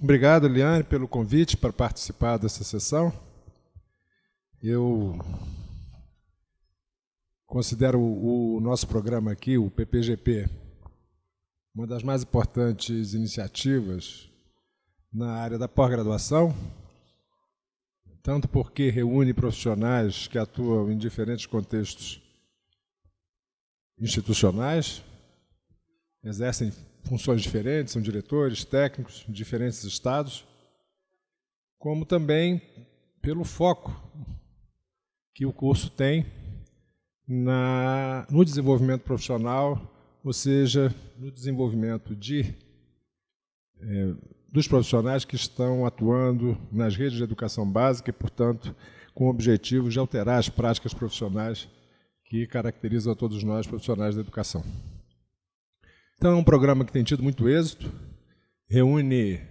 Obrigado, Eliane, pelo convite para participar dessa sessão. Eu considero o nosso programa aqui, o PPGP, uma das mais importantes iniciativas na área da pós-graduação, tanto porque reúne profissionais que atuam em diferentes contextos institucionais, exercem funções diferentes, são diretores, técnicos de diferentes estados, como também pelo foco que o curso tem no desenvolvimento profissional, ou seja, no desenvolvimento dos profissionais que estão atuando nas redes de educação básica e, portanto, com o objetivo de alterar as práticas profissionais que caracterizam a todos nós, profissionais da educação. Então, é um programa que tem tido muito êxito, reúne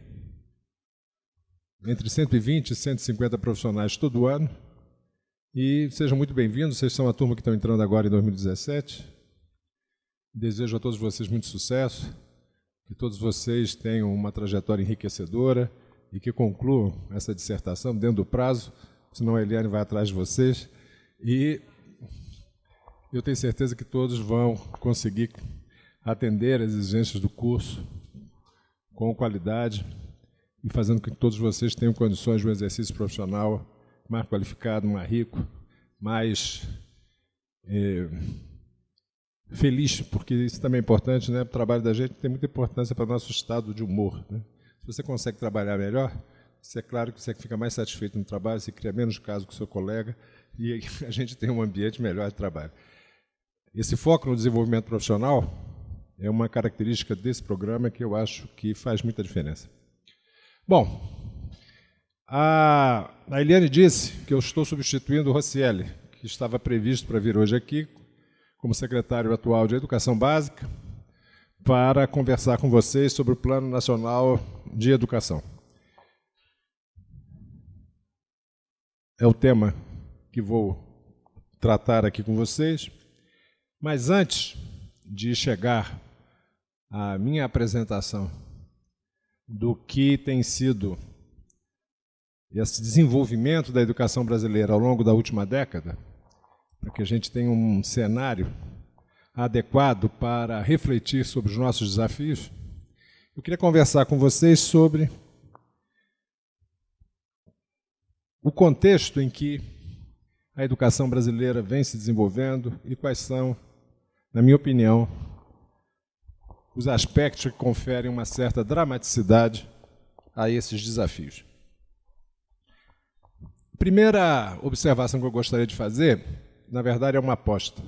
entre 120 e 150 profissionais todo ano, e sejam muito bem-vindos, vocês são a turma que estão entrando agora em 2017. Desejo a todos vocês muito sucesso, que todos vocês tenham uma trajetória enriquecedora e que concluam essa dissertação dentro do prazo, senão a Eliane vai atrás de vocês. E eu tenho certeza que todos vão conseguir atender às exigências do curso com qualidade e fazendo com que todos vocês tenham condições de um exercício profissional mais qualificado, mais rico, mais feliz, porque isso também é importante, né? O trabalho da gente tem muita importância para o nosso estado de humor, né? Se você consegue trabalhar melhor, é claro que você fica mais satisfeito no trabalho, você cria menos caso com o seu colega e a gente tem um ambiente melhor de trabalho. Esse foco no desenvolvimento profissional é uma característica desse programa que eu acho que faz muita diferença. Bom, a Eliane disse que eu estou substituindo o Rocieli, que estava previsto para vir hoje aqui, como secretário atual de Educação Básica, para conversar com vocês sobre o Plano Nacional de Educação. É o tema que vou tratar aqui com vocês, mas antes de chegar à minha apresentação do que tem sido esse desenvolvimento da educação brasileira ao longo da última década, para que a gente tenha um cenário adequado para refletir sobre os nossos desafios, eu queria conversar com vocês sobre o contexto em que a educação brasileira vem se desenvolvendo e quais são, na minha opinião, os aspectos que conferem uma certa dramaticidade a esses desafios. A primeira observação que eu gostaria de fazer, na verdade, é uma aposta.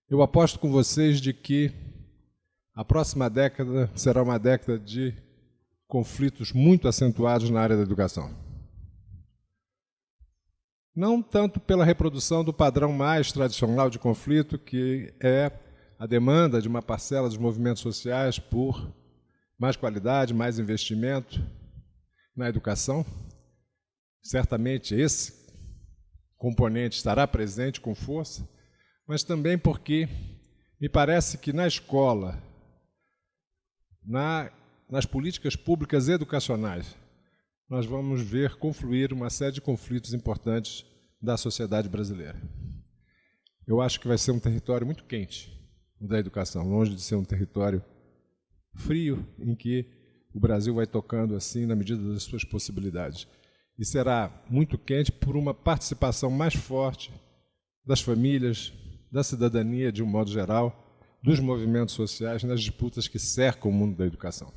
Eu aposto com vocês de que a próxima década será uma década de conflitos muito acentuados na área da educação. Não tanto pela reprodução do padrão mais tradicional de conflito, que é a demanda de uma parcela dos movimentos sociais por mais qualidade, mais investimento na educação. Certamente esse componente estará presente com força, mas também porque me parece que na escola, nas políticas públicas educacionais, nós vamos ver confluir uma série de conflitos importantes da sociedade brasileira. Eu acho que vai ser um território muito quente, o da educação, longe de ser um território frio, em que o Brasil vai tocando assim na medida das suas possibilidades. E será muito quente por uma participação mais forte das famílias, da cidadania, de um modo geral, dos movimentos sociais nas disputas que cercam o mundo da educação.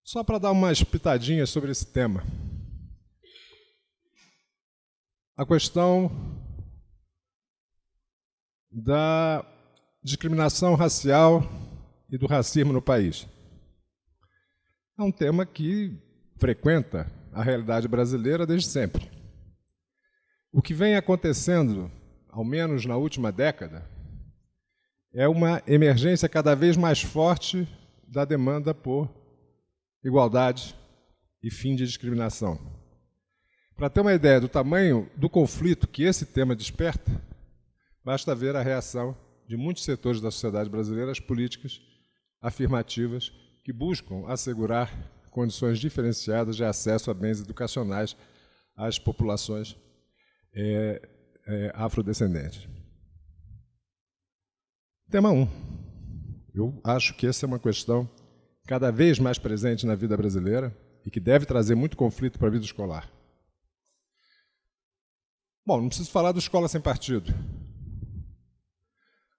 Só para dar umas pitadinhas sobre esse tema. A questão da discriminação racial e do racismo no país. É um tema que frequenta a realidade brasileira desde sempre. O que vem acontecendo, ao menos na última década, é uma emergência cada vez mais forte da demanda por igualdade e fim de discriminação. Para ter uma ideia do tamanho do conflito que esse tema desperta, basta ver a reação de muitos setores da sociedade brasileira às políticas afirmativas que buscam assegurar condições diferenciadas de acesso a bens educacionais às populações afrodescendentes. Tema 1. Eu acho que essa é uma questão cada vez mais presente na vida brasileira e que deve trazer muito conflito para a vida escolar. Bom, não preciso falar do Escola Sem Partido.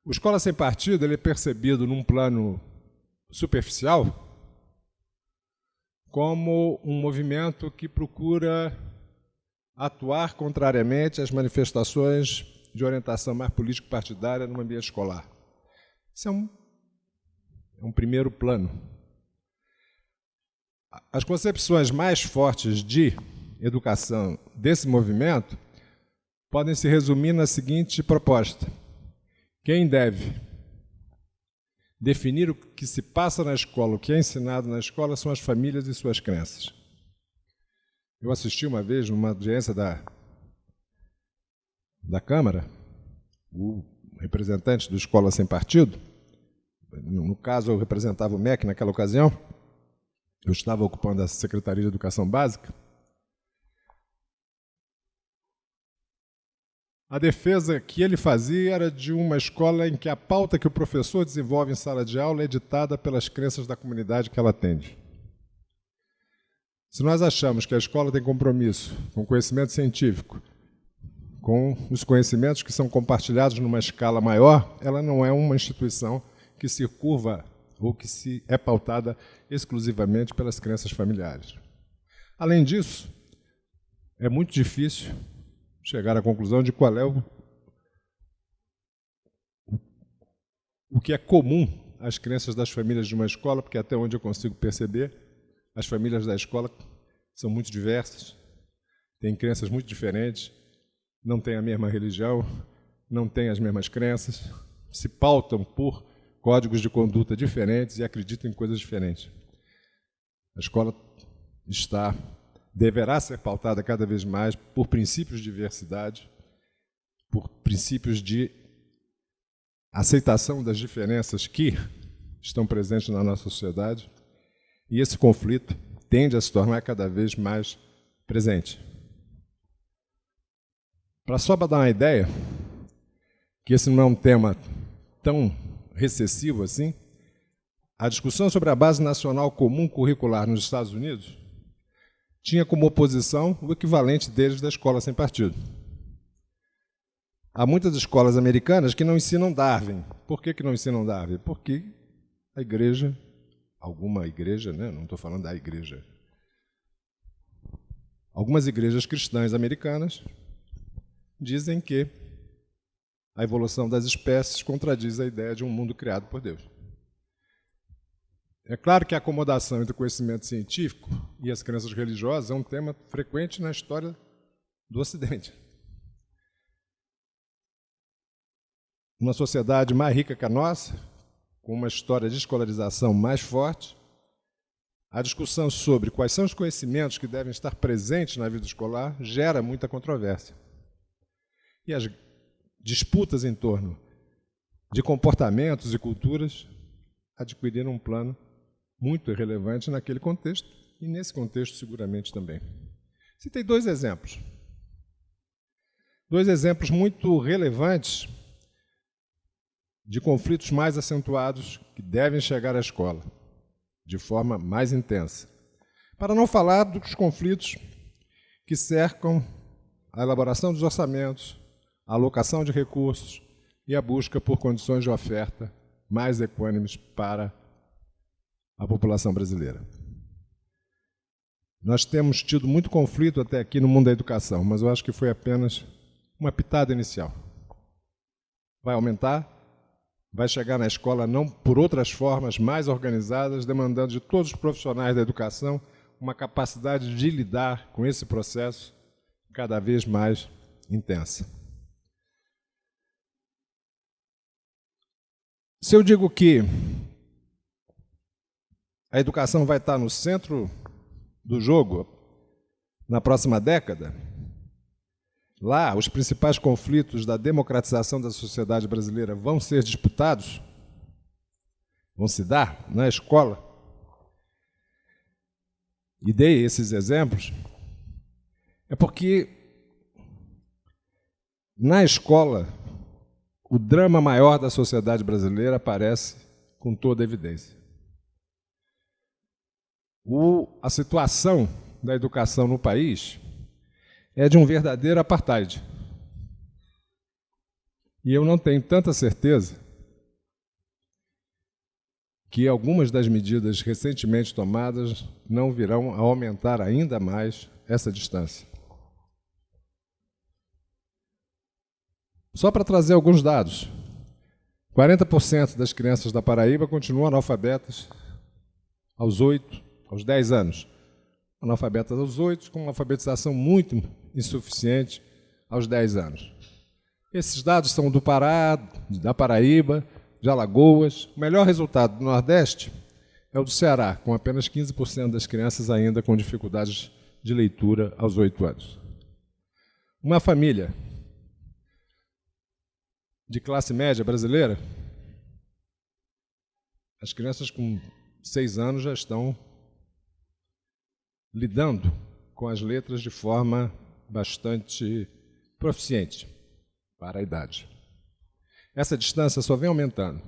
O Escola Sem Partido ele é percebido num plano superficial como um movimento que procura atuar contrariamente às manifestações de orientação mais político-partidária no ambiente escolar. Isso é um primeiro plano. As concepções mais fortes de educação desse movimento podem se resumir na seguinte proposta: quem deve definir o que se passa na escola, o que é ensinado na escola, são as famílias e suas crenças. Eu assisti uma vez, numa audiência da Câmara, o representante do Escola Sem Partido, no caso eu representava o MEC naquela ocasião, eu estava ocupando a Secretaria de Educação Básica. A defesa que ele fazia era de uma escola em que a pauta que o professor desenvolve em sala de aula é ditada pelas crenças da comunidade que ela atende. Se nós achamos que a escola tem compromisso com o conhecimento científico, com os conhecimentos que são compartilhados numa escala maior, ela não é uma instituição que se curva ou que se é pautada exclusivamente pelas crenças familiares. Além disso, é muito difícil chegar à conclusão de qual é o que é comum às crenças das famílias de uma escola, porque até onde eu consigo perceber, as famílias da escola são muito diversas, têm crenças muito diferentes, não têm a mesma religião, não têm as mesmas crenças, se pautam por códigos de conduta diferentes e acreditam em coisas diferentes. A escola deverá ser pautada cada vez mais por princípios de diversidade, por princípios de aceitação das diferenças que estão presentes na nossa sociedade, e esse conflito tende a se tornar cada vez mais presente. Só para dar uma ideia, que esse não é um tema tão recessivo assim, a discussão sobre a Base Nacional Comum Curricular nos Estados Unidos tinha como oposição o equivalente deles da Escola Sem Partido. Há muitas escolas americanas que não ensinam Darwin. Por que não ensinam Darwin? Porque a igreja, alguma igreja, né? Não estou falando da igreja, algumas igrejas cristãs americanas dizem que a evolução das espécies contradiz a ideia de um mundo criado por Deus. É claro que a acomodação entre o conhecimento científico e as crenças religiosas é um tema frequente na história do Ocidente. Uma sociedade mais rica que a nossa, com uma história de escolarização mais forte, a discussão sobre quais são os conhecimentos que devem estar presentes na vida escolar gera muita controvérsia. E as disputas em torno de comportamentos e culturas adquiriram um plano muito relevante naquele contexto, e nesse contexto seguramente também. Citei dois exemplos muito relevantes de conflitos mais acentuados que devem chegar à escola de forma mais intensa. Para não falar dos conflitos que cercam a elaboração dos orçamentos, a alocação de recursos e a busca por condições de oferta mais equânimes para a população brasileira. Nós temos tido muito conflito até aqui no mundo da educação, mas eu acho que foi apenas uma pitada inicial. Vai aumentar, vai chegar na escola não por outras formas mais organizadas, demandando de todos os profissionais da educação uma capacidade de lidar com esse processo cada vez mais intensa. Se eu digo que a educação vai estar no centro do jogo na próxima década, lá os principais conflitos da democratização da sociedade brasileira vão ser disputados, vão se dar na escola, e dei esses exemplos, é porque na escola o drama maior da sociedade brasileira aparece com toda evidência. A situação da educação no país é de um verdadeiro apartheid. E eu não tenho tanta certeza que algumas das medidas recentemente tomadas não virão a aumentar ainda mais essa distância. Só para trazer alguns dados, 40% das crianças da Paraíba continuam analfabetas aos 10 anos. Analfabetas aos 8, com uma alfabetização muito insuficiente aos 10 anos. Esses dados são do Pará, da Paraíba, de Alagoas. O melhor resultado do Nordeste é o do Ceará, com apenas 15% das crianças ainda com dificuldades de leitura aos 8 anos. Uma família de classe média brasileira, as crianças com 6 anos já estão lidando com as letras de forma bastante proficiente para a idade. Essa distância só vem aumentando.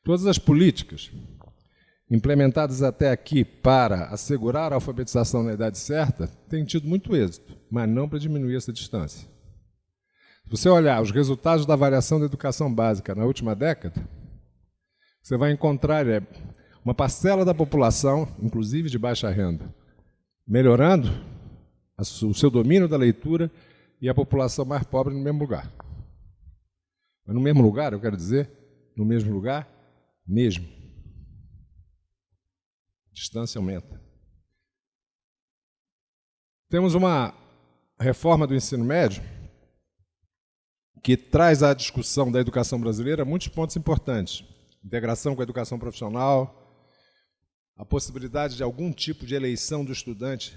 Todas as políticas implementadas até aqui para assegurar a alfabetização na idade certa têm tido muito êxito, mas não para diminuir essa distância. Se você olhar os resultados da avaliação da educação básica na última década, você vai encontrar uma parcela da população, inclusive de baixa renda, melhorando o seu domínio da leitura e a população mais pobre no mesmo lugar. Mas no mesmo lugar, eu quero dizer, no mesmo lugar, mesmo. A distância aumenta. Temos uma reforma do ensino médio que traz à discussão da educação brasileira muitos pontos importantes. Integração com a educação profissional, a possibilidade de algum tipo de eleição do estudante,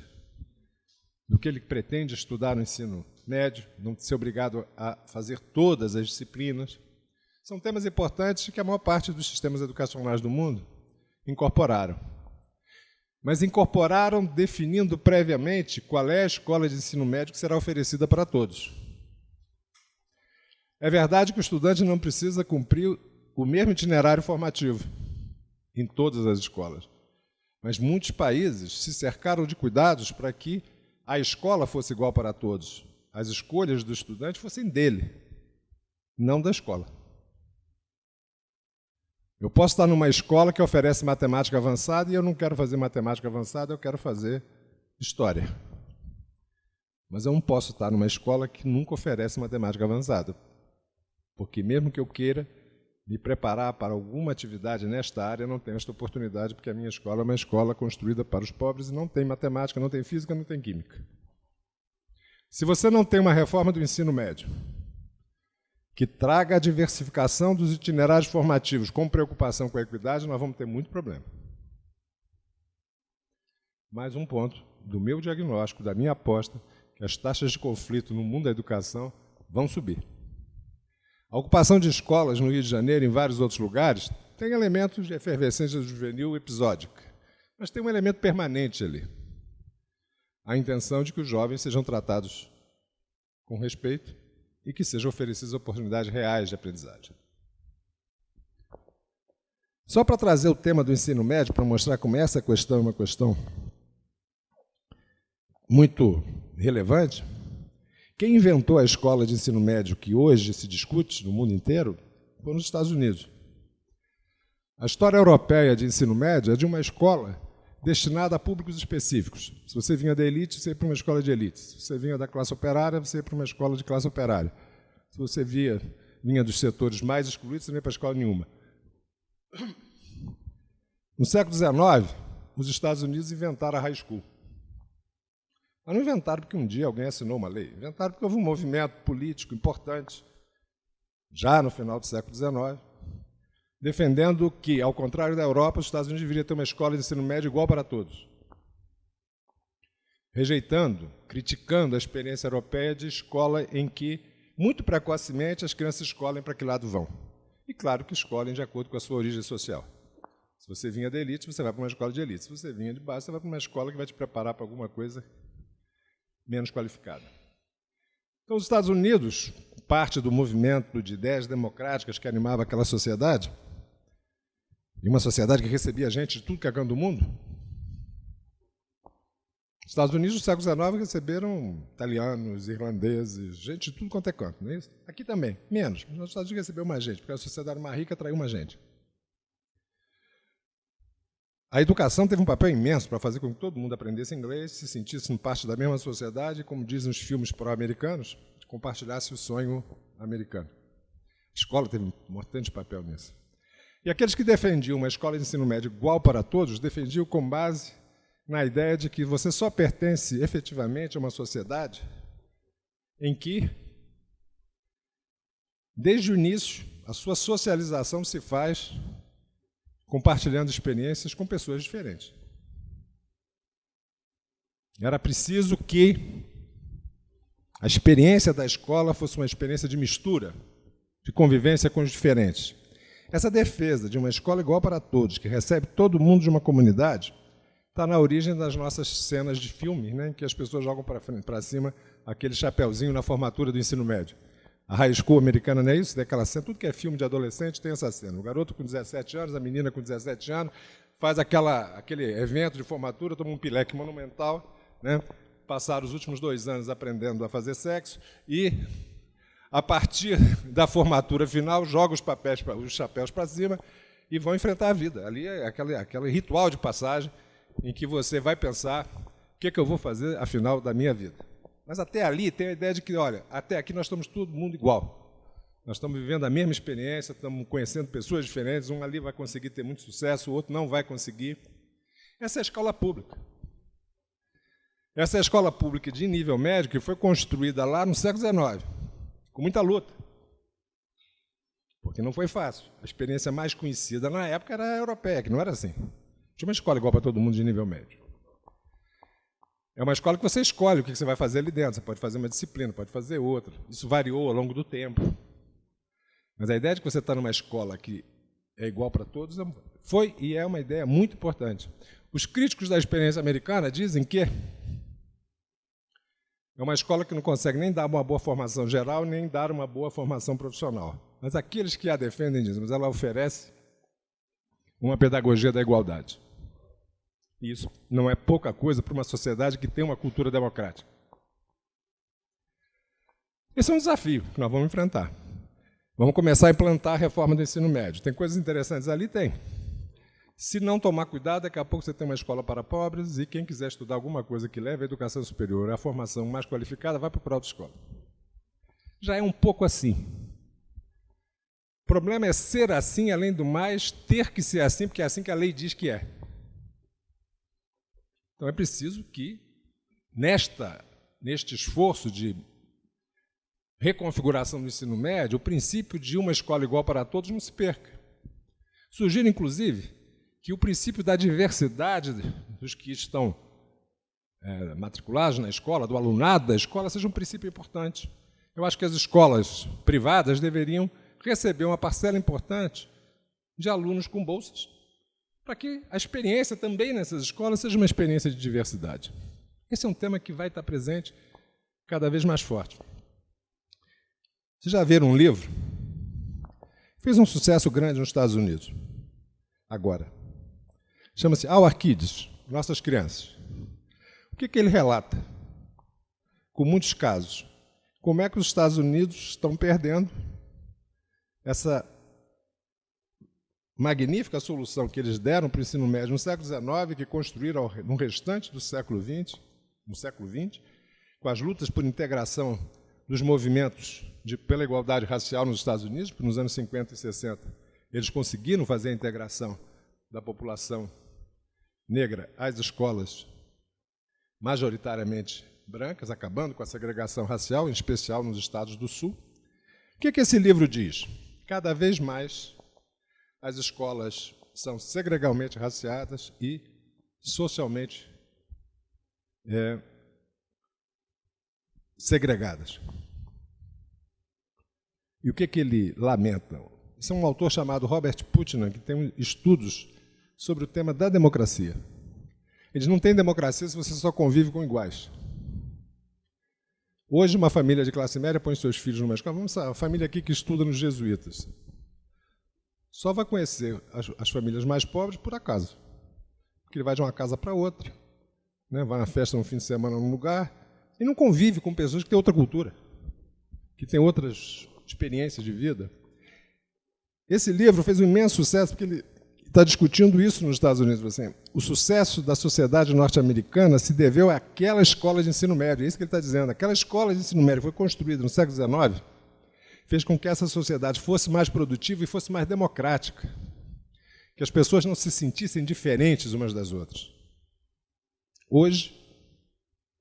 do que ele pretende estudar no ensino médio, não ser obrigado a fazer todas as disciplinas. São temas importantes que a maior parte dos sistemas educacionais do mundo incorporaram. Mas incorporaram definindo previamente qual é a escola de ensino médio que será oferecida para todos. É verdade que o estudante não precisa cumprir o mesmo itinerário formativo em todas as escolas, mas muitos países se cercaram de cuidados para que a escola fosse igual para todos, as escolhas do estudante fossem dele, não da escola. Eu posso estar numa escola que oferece matemática avançada e eu não quero fazer matemática avançada, eu quero fazer história. Mas eu não posso estar numa escola que nunca oferece matemática avançada, porque mesmo que eu queira me preparar para alguma atividade nesta área, eu não tenho esta oportunidade, porque a minha escola é uma escola construída para os pobres e não tem matemática, não tem física, não tem química. Se você não tem uma reforma do ensino médio que traga a diversificação dos itinerários formativos com preocupação com a equidade, nós vamos ter muito problema. Mais um ponto do meu diagnóstico, da minha aposta, que as taxas de conflito no mundo da educação vão subir. A ocupação de escolas no Rio de Janeiro e em vários outros lugares tem elementos de efervescência juvenil episódica, mas tem um elemento permanente ali. A intenção de que os jovens sejam tratados com respeito e que sejam oferecidas oportunidades reais de aprendizagem. Só para trazer o tema do ensino médio, para mostrar como essa questão é uma questão muito relevante, quem inventou a escola de ensino médio que hoje se discute no mundo inteiro foi nos Estados Unidos. A história europeia de ensino médio é de uma escola destinada a públicos específicos. Se você vinha da elite, você ia para uma escola de elite. Se você vinha da classe operária, você ia para uma escola de classe operária. Se você vinha dos setores mais excluídos, você não ia para a escola nenhuma. No século XIX, os Estados Unidos inventaram a high school. Mas não inventaram porque um dia alguém assinou uma lei. Inventaram porque houve um movimento político importante, já no final do século XIX, defendendo que, ao contrário da Europa, os Estados Unidos deveriam ter uma escola de ensino médio igual para todos. Rejeitando, criticando a experiência europeia de escola em que, muito precocemente, as crianças escolhem para que lado vão. E, claro, que escolhem de acordo com a sua origem social. Se você vinha da elite, você vai para uma escola de elite. Se você vinha de base, você vai para uma escola que vai te preparar para alguma coisa menos qualificada. Então, os Estados Unidos, parte do movimento de ideias democráticas que animava aquela sociedade, e uma sociedade que recebia gente de tudo que é canto do mundo, os Estados Unidos, no século XIX, receberam italianos, irlandeses, gente de tudo quanto é canto, não é isso? Aqui também, menos. Mas nos Estados Unidos recebeu mais gente, porque a sociedade mais rica atraiu mais gente. A educação teve um papel imenso para fazer com que todo mundo aprendesse inglês, se sentisse parte da mesma sociedade, como dizem os filmes pró-americanos, compartilhasse o sonho americano. A escola teve um importante papel nisso. E aqueles que defendiam uma escola de ensino médio igual para todos, defendiam com base na ideia de que você só pertence efetivamente a uma sociedade em que, desde o início, a sua socialização se faz compartilhando experiências com pessoas diferentes. Era preciso que a experiência da escola fosse uma experiência de mistura, de convivência com os diferentes. Essa defesa de uma escola igual para todos, que recebe todo mundo de uma comunidade, está na origem das nossas cenas de filme, né, em que as pessoas jogam para cima aquele chapeuzinho na formatura do ensino médio. A high school americana não é isso? Tem aquela cena, tudo que é filme de adolescente tem essa cena. O garoto com 17 anos, a menina com 17 anos, faz aquele evento de formatura, toma um pileque monumental, né? Passaram os últimos 2 anos aprendendo a fazer sexo e, a partir da formatura final, joga os chapéus para cima e vão enfrentar a vida. Ali é aquele ritual de passagem em que você vai pensar o que eu vou fazer, afinal, da minha vida. Mas até ali tem a ideia de que, olha, até aqui nós estamos todo mundo igual. Nós estamos vivendo a mesma experiência, estamos conhecendo pessoas diferentes, um ali vai conseguir ter muito sucesso, o outro não vai conseguir. Essa é a escola pública. Essa é a escola pública de nível médio que foi construída lá no século XIX, com muita luta, porque não foi fácil. A experiência mais conhecida na época era a europeia, que não era assim. Tinha uma escola igual para todo mundo de nível médio. É uma escola que você escolhe o que você vai fazer ali dentro. Você pode fazer uma disciplina, pode fazer outra. Isso variou ao longo do tempo. Mas a ideia de que você está numa escola que é igual para todos foi e é uma ideia muito importante. Os críticos da experiência americana dizem que é uma escola que não consegue nem dar uma boa formação geral, nem dar uma boa formação profissional. Mas aqueles que a defendem dizem, mas ela oferece uma pedagogia da igualdade. E isso não é pouca coisa para uma sociedade que tem uma cultura democrática. Esse é um desafio que nós vamos enfrentar. Vamos começar a implantar a reforma do ensino médio. Tem coisas interessantes ali? Tem. Se não tomar cuidado, daqui a pouco você tem uma escola para pobres e quem quiser estudar alguma coisa que leve à educação superior, à formação mais qualificada, vai para a autoescola. Já é um pouco assim. O problema é ser assim, além do mais, ter que ser assim, porque é assim que a lei diz que é. Então é preciso que, neste esforço de reconfiguração do ensino médio, o princípio de uma escola igual para todos não se perca. Sugiro, inclusive, que o princípio da diversidade dos que estão matriculados na escola, do alunado da escola, seja um princípio importante. Eu acho que as escolas privadas deveriam receber uma parcela importante de alunos com bolsas, para que a experiência também nessas escolas seja uma experiência de diversidade. Esse é um tema que vai estar presente cada vez mais forte. Vocês já viram um livro? Fez um sucesso grande nos Estados Unidos, agora. Chama-se Our Kids, Nossas Crianças. O que ele relata? Com muitos casos. Como é que os Estados Unidos estão perdendo essa magnífica solução que eles deram para o ensino médio no século XIX, que construíram no restante do século XX, com as lutas por integração dos movimentos pela igualdade racial nos Estados Unidos, porque nos anos 50 e 60 eles conseguiram fazer a integração da população negra às escolas majoritariamente brancas, acabando com a segregação racial, em especial nos estados do Sul. O que esse livro diz? Cada vez mais as escolas são segregalmente raciadas e socialmente segregadas. E o que ele lamenta? Esse é um autor chamado Robert Putnam, que tem estudos sobre o tema da democracia. Eles não têm democracia se você só convive com iguais. Hoje, uma família de classe média põe seus filhos numa escola. Vamos lá, a família aqui que estuda nos jesuítas. Só vai conhecer as famílias mais pobres por acaso. Porque ele vai de uma casa para outra, né? Vai a uma festa no fim de semana num lugar, e não convive com pessoas que têm outra cultura, que têm outras experiências de vida. Esse livro fez um imenso sucesso porque ele está discutindo isso nos Estados Unidos. Assim, o sucesso da sociedade norte-americana se deveu àquela escola de ensino médio. É isso que ele está dizendo. Aquela escola de ensino médio que foi construída no século XIX fez com que essa sociedade fosse mais produtiva e fosse mais democrática, que as pessoas não se sentissem diferentes umas das outras. Hoje,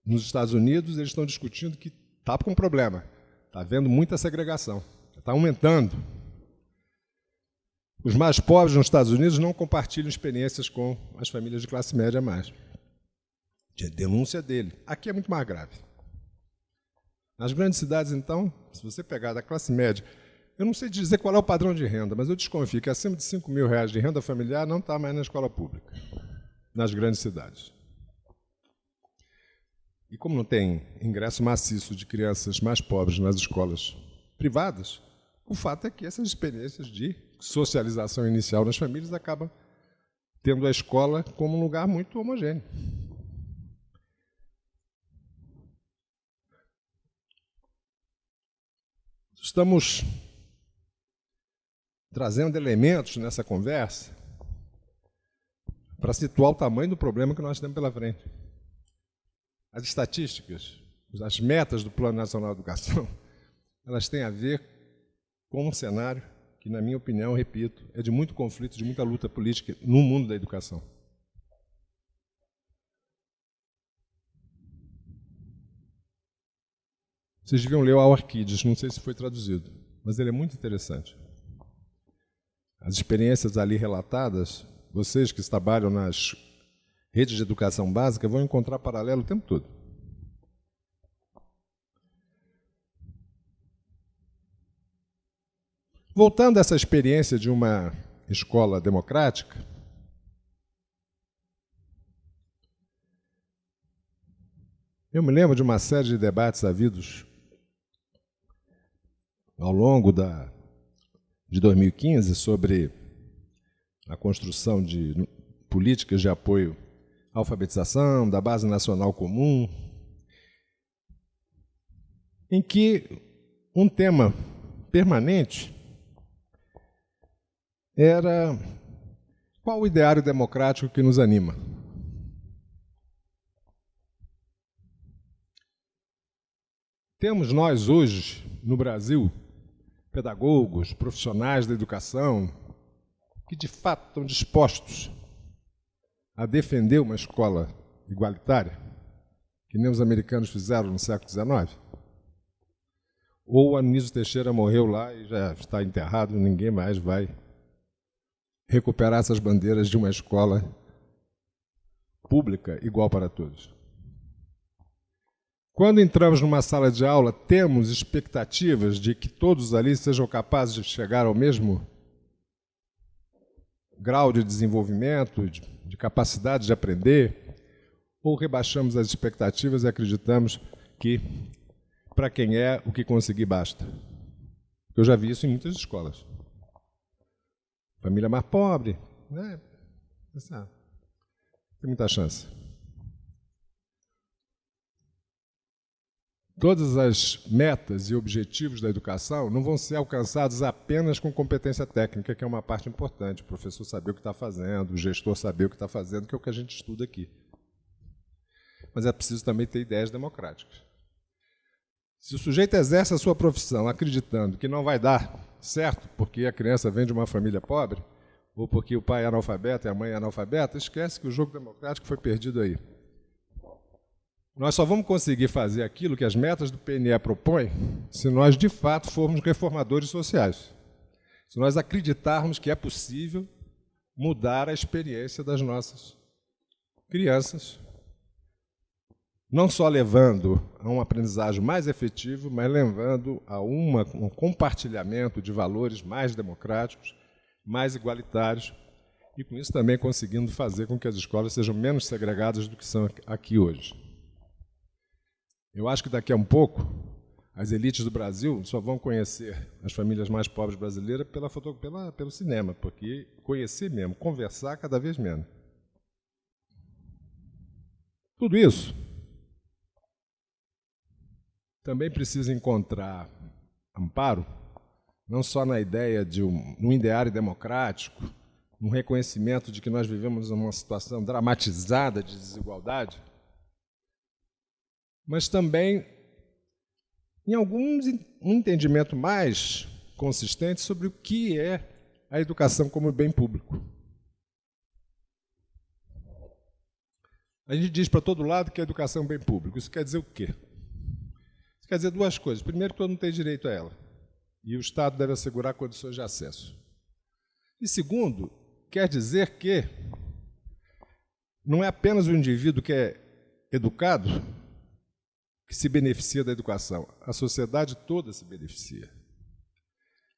nos Estados Unidos, eles estão discutindo que está com um problema. Está havendo muita segregação. Está aumentando. Os mais pobres nos Estados Unidos não compartilham experiências com as famílias de classe média mais. É denúncia dele. Aqui é muito mais grave. Nas grandes cidades, então, se você pegar da classe média, eu não sei dizer qual é o padrão de renda, mas eu desconfio que acima de R$5.000 de renda familiar não está mais na escola pública, nas grandes cidades. E como não tem ingresso maciço de crianças mais pobres nas escolas privadas, o fato é que essas experiências de socialização inicial nas famílias acabam tendo a escola como um lugar muito homogêneo. Estamos trazendo elementos nessa conversa para situar o tamanho do problema que nós temos pela frente. As estatísticas, as metas do Plano Nacional de Educação, elas têm a ver com um cenário que, na minha opinião, repito, é de muito conflito, de muita luta política no mundo da educação. Vocês deviam ler o Our Kids, não sei se foi traduzido, mas ele é muito interessante. As experiências ali relatadas, vocês que trabalham nas redes de educação básica vão encontrar paralelo o tempo todo. Voltando a essa experiência de uma escola democrática, eu me lembro de uma série de debates havidos ao longo de 2015 sobre a construção de políticas de apoio à alfabetização, da Base Nacional Comum, em que um tema permanente era qual o ideário democrático que nos anima. Temos nós hoje, no Brasil, pedagogos, profissionais da educação, que de fato estão dispostos a defender uma escola igualitária, que nem os americanos fizeram no século XIX? Ou o Anísio Teixeira morreu lá e já está enterrado, ninguém mais vai recuperar essas bandeiras de uma escola pública igual para todos? Quando entramos numa sala de aula, temos expectativas de que todos ali sejam capazes de chegar ao mesmo grau de desenvolvimento, de capacidade de aprender, ou rebaixamos as expectativas e acreditamos que, para quem é, o que conseguir basta? Eu já vi isso em muitas escolas. Família mais pobre, né? Tem muita chance. Todas as metas e objetivos da educação não vão ser alcançados apenas com competência técnica, que é uma parte importante. O professor saber o que está fazendo, o gestor saber o que está fazendo, que é o que a gente estuda aqui. Mas é preciso também ter ideias democráticas. Se o sujeito exerce a sua profissão acreditando que não vai dar certo porque a criança vem de uma família pobre, ou porque o pai é analfabeto e a mãe é analfabeta, esquece que o jogo democrático foi perdido aí. Nós só vamos conseguir fazer aquilo que as metas do PNE propõem se nós, de fato, formos reformadores sociais. Se nós acreditarmos que é possível mudar a experiência das nossas crianças, não só levando a um aprendizagem mais efetivo, mas levando a um compartilhamento de valores mais democráticos, mais igualitários e, com isso, também conseguindo fazer com que as escolas sejam menos segregadas do que são aqui hoje. Eu acho que daqui a um pouco, as elites do Brasil só vão conhecer as famílias mais pobres brasileiras pelo cinema, porque conhecer mesmo, conversar cada vez menos. Tudo isso também precisa encontrar amparo, não só na ideia de um ideário democrático, um reconhecimento de que nós vivemos uma situação dramatizada de desigualdade, mas também em um entendimento mais consistente sobre o que é a educação como bem público. A gente diz para todo lado que a educação é um bem público. Isso quer dizer o quê? Isso quer dizer duas coisas. Primeiro, que todo mundo tem direito a ela, e o Estado deve assegurar condições de acesso. E segundo, quer dizer que não é apenas o indivíduo que é educado que se beneficia da educação, a sociedade toda se beneficia.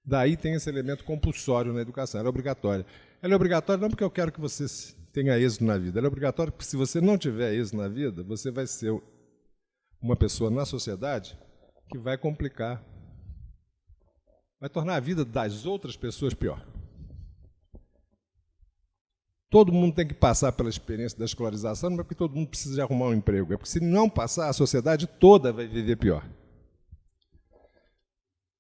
Daí tem esse elemento compulsório na educação, ela é obrigatória. Ela é obrigatória não porque eu quero que você tenha êxito na vida, ela é obrigatória porque se você não tiver êxito na vida, você vai ser uma pessoa na sociedade que vai complicar, vai tornar a vida das outras pessoas pior. Todo mundo tem que passar pela experiência da escolarização, não é porque todo mundo precisa de arrumar um emprego, é porque se não passar, a sociedade toda vai viver pior.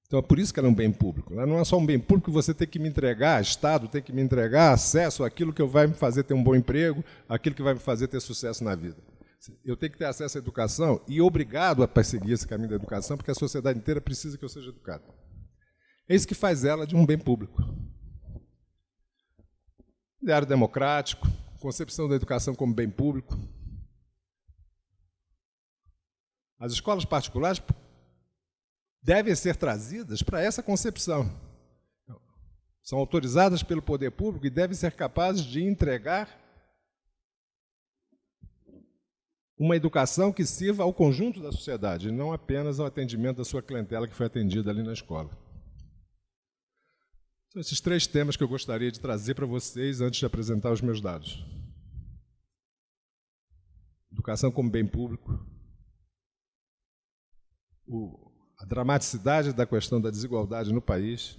Então é por isso que ela é um bem público. Ela não é só um bem público que você tem que me entregar, Estado tem que me entregar acesso àquilo que vai me fazer ter um bom emprego, aquilo que vai me fazer ter sucesso na vida. Eu tenho que ter acesso à educação e obrigado a perseguir esse caminho da educação, porque a sociedade inteira precisa que eu seja educado. É isso que faz ela de um bem público. Ideário democrático, concepção da educação como bem público. As escolas particulares devem ser trazidas para essa concepção. São autorizadas pelo poder público e devem ser capazes de entregar uma educação que sirva ao conjunto da sociedade, e não apenas ao atendimento da sua clientela que foi atendida ali na escola. São esses três temas que eu gostaria de trazer para vocês antes de apresentar os meus dados. Educação como bem público, a dramaticidade da questão da desigualdade no país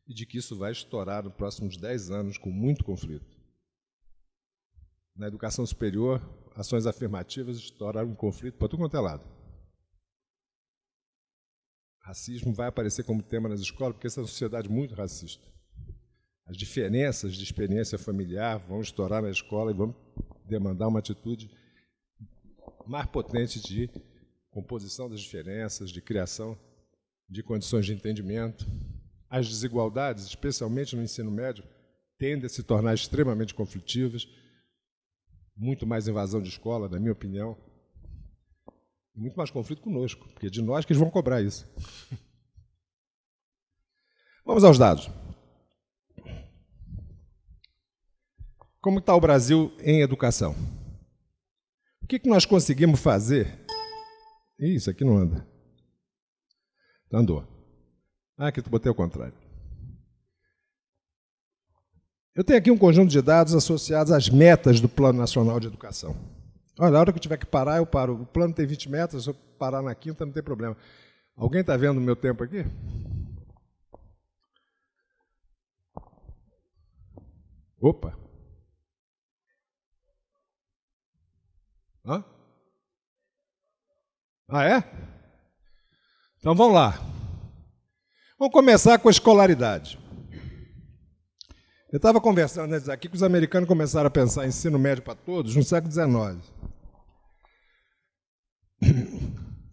e de que isso vai estourar nos próximos 10 anos com muito conflito. Na educação superior, ações afirmativas estouraram um conflito para tudo quanto é lado. Racismo vai aparecer como tema nas escolas, porque essa é uma sociedade muito racista. As diferenças de experiência familiar vão estourar na escola e vão demandar uma atitude mais potente de composição das diferenças, de criação de condições de entendimento. As desigualdades, especialmente no ensino médio, tendem a se tornar extremamente conflitivas, muito mais invasão de escola, na minha opinião, muito mais conflito conosco, porque é de nós que eles vão cobrar isso. Vamos aos dados. Como está o Brasil em educação? O que nós conseguimos fazer? Isso aqui não anda. Andou. Aqui tu botei ao contrário. Eu tenho aqui um conjunto de dados associados às metas do Plano Nacional de Educação. Olha, a hora que eu tiver que parar, eu paro. O plano tem 20 metas, se eu parar na quinta, não tem problema. Alguém está vendo o meu tempo aqui? Opa! Hã? Ah, é? Então vamos lá. Vamos começar com a escolaridade. Eu estava conversando antes aqui que os americanos começaram a pensar em ensino médio para todos no século XIX.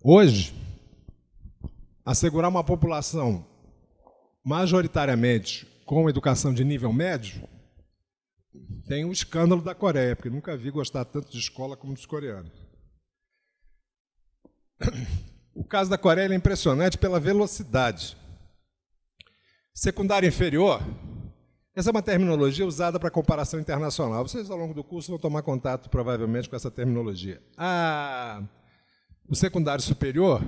Hoje, assegurar uma população majoritariamente com educação de nível médio tem o escândalo da Coreia, porque nunca vi gostar tanto de escola como dos coreanos. O caso da Coreia é impressionante pela velocidade. Secundária inferior, essa é uma terminologia usada para comparação internacional. Vocês, ao longo do curso, vão tomar contato, provavelmente, com essa terminologia. O secundário superior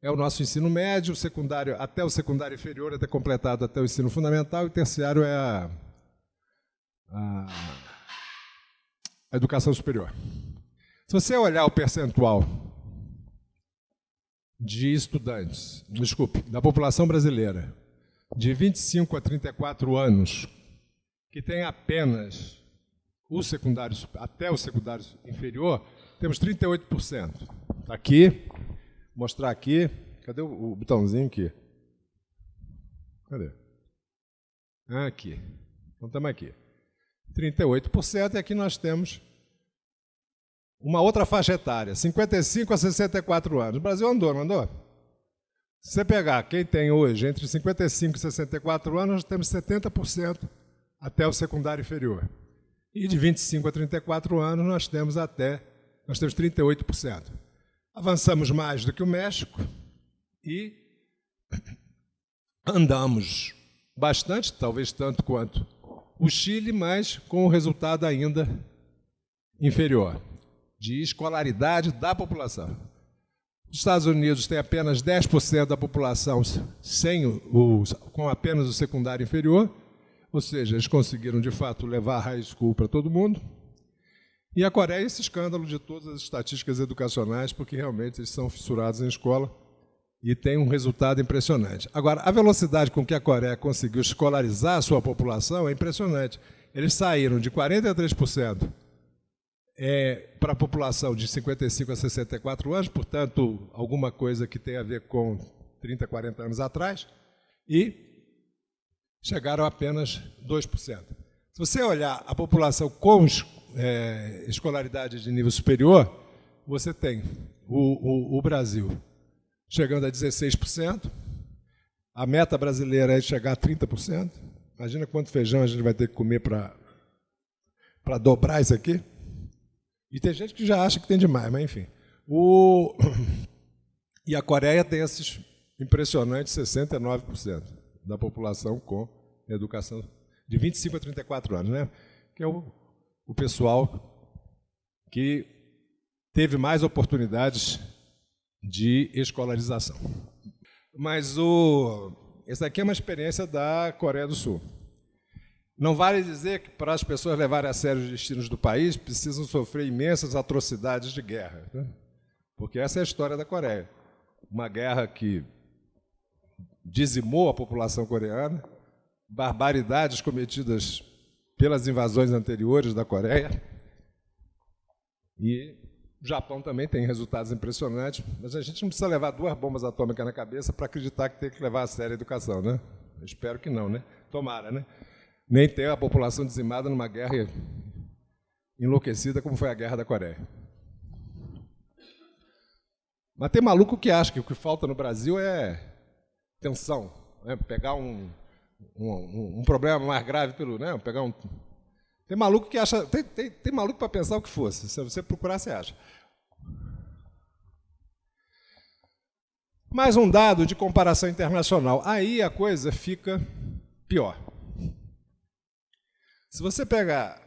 é o nosso ensino médio, o secundário, até o secundário inferior, até completado até o ensino fundamental, e o terciário é a educação superior. Se você olhar o percentual de estudantes, da população brasileira, de 25 a 34 anos, que tem apenas o secundário, até o secundário inferior, temos 38%. Está aqui, vou mostrar aqui. Cadê o botãozinho aqui? Cadê? Aqui. Então, estamos aqui. 38%, e aqui nós temos uma outra faixa etária, 55 a 64 anos. O Brasil andou, não andou? Se você pegar quem tem hoje entre 55 e 64 anos, nós temos 70% até o secundário inferior. E de 25 a 34 anos, nós temos 38%. Avançamos mais do que o México e andamos bastante, talvez tanto quanto o Chile, mas com o resultado ainda inferior de escolaridade da população. Os Estados Unidos têm apenas 10% da população com apenas o secundário inferior, ou seja, eles conseguiram, de fato, levar a high school para todo mundo. E a Coreia, esse escândalo de todas as estatísticas educacionais, porque realmente eles são fissurados em escola e têm um resultado impressionante. Agora, a velocidade com que a Coreia conseguiu escolarizar a sua população é impressionante. Eles saíram de 43% para a população de 55 a 64 anos, portanto, alguma coisa que tem a ver com 30, 40 anos atrás, e chegaram a apenas 2%. Se você olhar a população com escolaridade de nível superior, você tem o Brasil chegando a 16%, a meta brasileira é chegar a 30%. Imagina quanto feijão a gente vai ter que comer para dobrar isso aqui. E tem gente que já acha que tem demais, mas enfim. E a Coreia tem esses impressionantes 69% da população com educação de 25 a 34 anos, né? Que é o pessoal que teve mais oportunidades de escolarização. Mas essa aqui é uma experiência da Coreia do Sul. Não vale dizer que, para as pessoas levarem a sério os destinos do país, precisam sofrer imensas atrocidades de guerra, né? Porque essa é a história da Coreia. Uma guerra que dizimou a população coreana, barbaridades cometidas pelas invasões anteriores da Coreia, e o Japão também tem resultados impressionantes, mas a gente não precisa levar 2 bombas atômicas na cabeça para acreditar que tem que levar a sério a educação, né? Eu espero que não, né? Tomara, né? Nem ter a população dizimada numa guerra enlouquecida como foi a Guerra da Coreia. Mas tem maluco que acha que o que falta no Brasil é tensão, né? Pegar um problema mais grave pelo... Né? Tem maluco que acha... Tem maluco para pensar o que fosse. Se você procurar, você acha. Mais um dado de comparação internacional. Aí a coisa fica pior. Se você pegar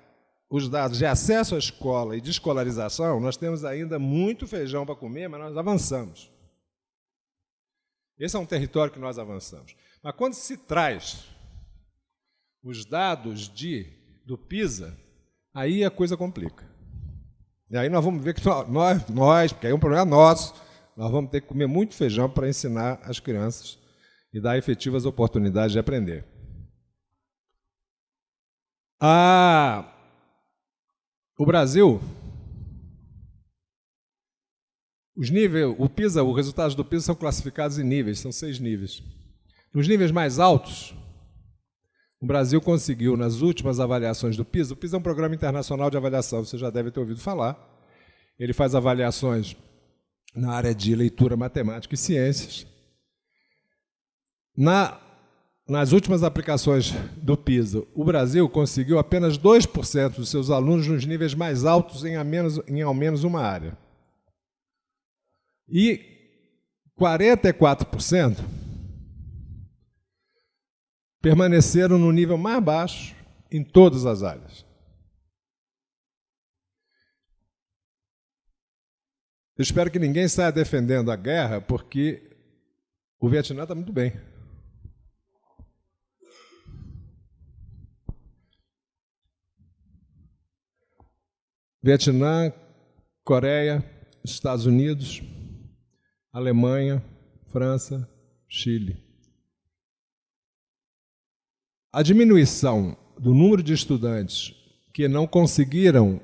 os dados de acesso à escola e de escolarização, nós temos ainda muito feijão para comer, mas nós avançamos. Esse é um território que nós avançamos. Mas quando se traz os dados do PISA, aí a coisa complica. E aí nós vamos ver que nós, porque aí é um problema nosso, nós vamos ter que comer muito feijão para ensinar as crianças e dar efetivas oportunidades de aprender. O Brasil, os resultados do PISA são classificados em níveis, são 6 níveis. Nos níveis mais altos, o Brasil conseguiu, nas últimas avaliações do PISA, o PISA é um programa internacional de avaliação, você já deve ter ouvido falar. Ele faz avaliações na área de leitura, matemática e ciências. Nas últimas aplicações do PISA, o Brasil conseguiu apenas 2% dos seus alunos nos níveis mais altos em ao menos uma área. E 44% permaneceram no nível mais baixo em todas as áreas. Eu espero que ninguém saia defendendo a guerra, porque o Vietnã está muito bem. Vietnã, Coreia, Estados Unidos, Alemanha, França, Chile. A diminuição do número de estudantes que não conseguiram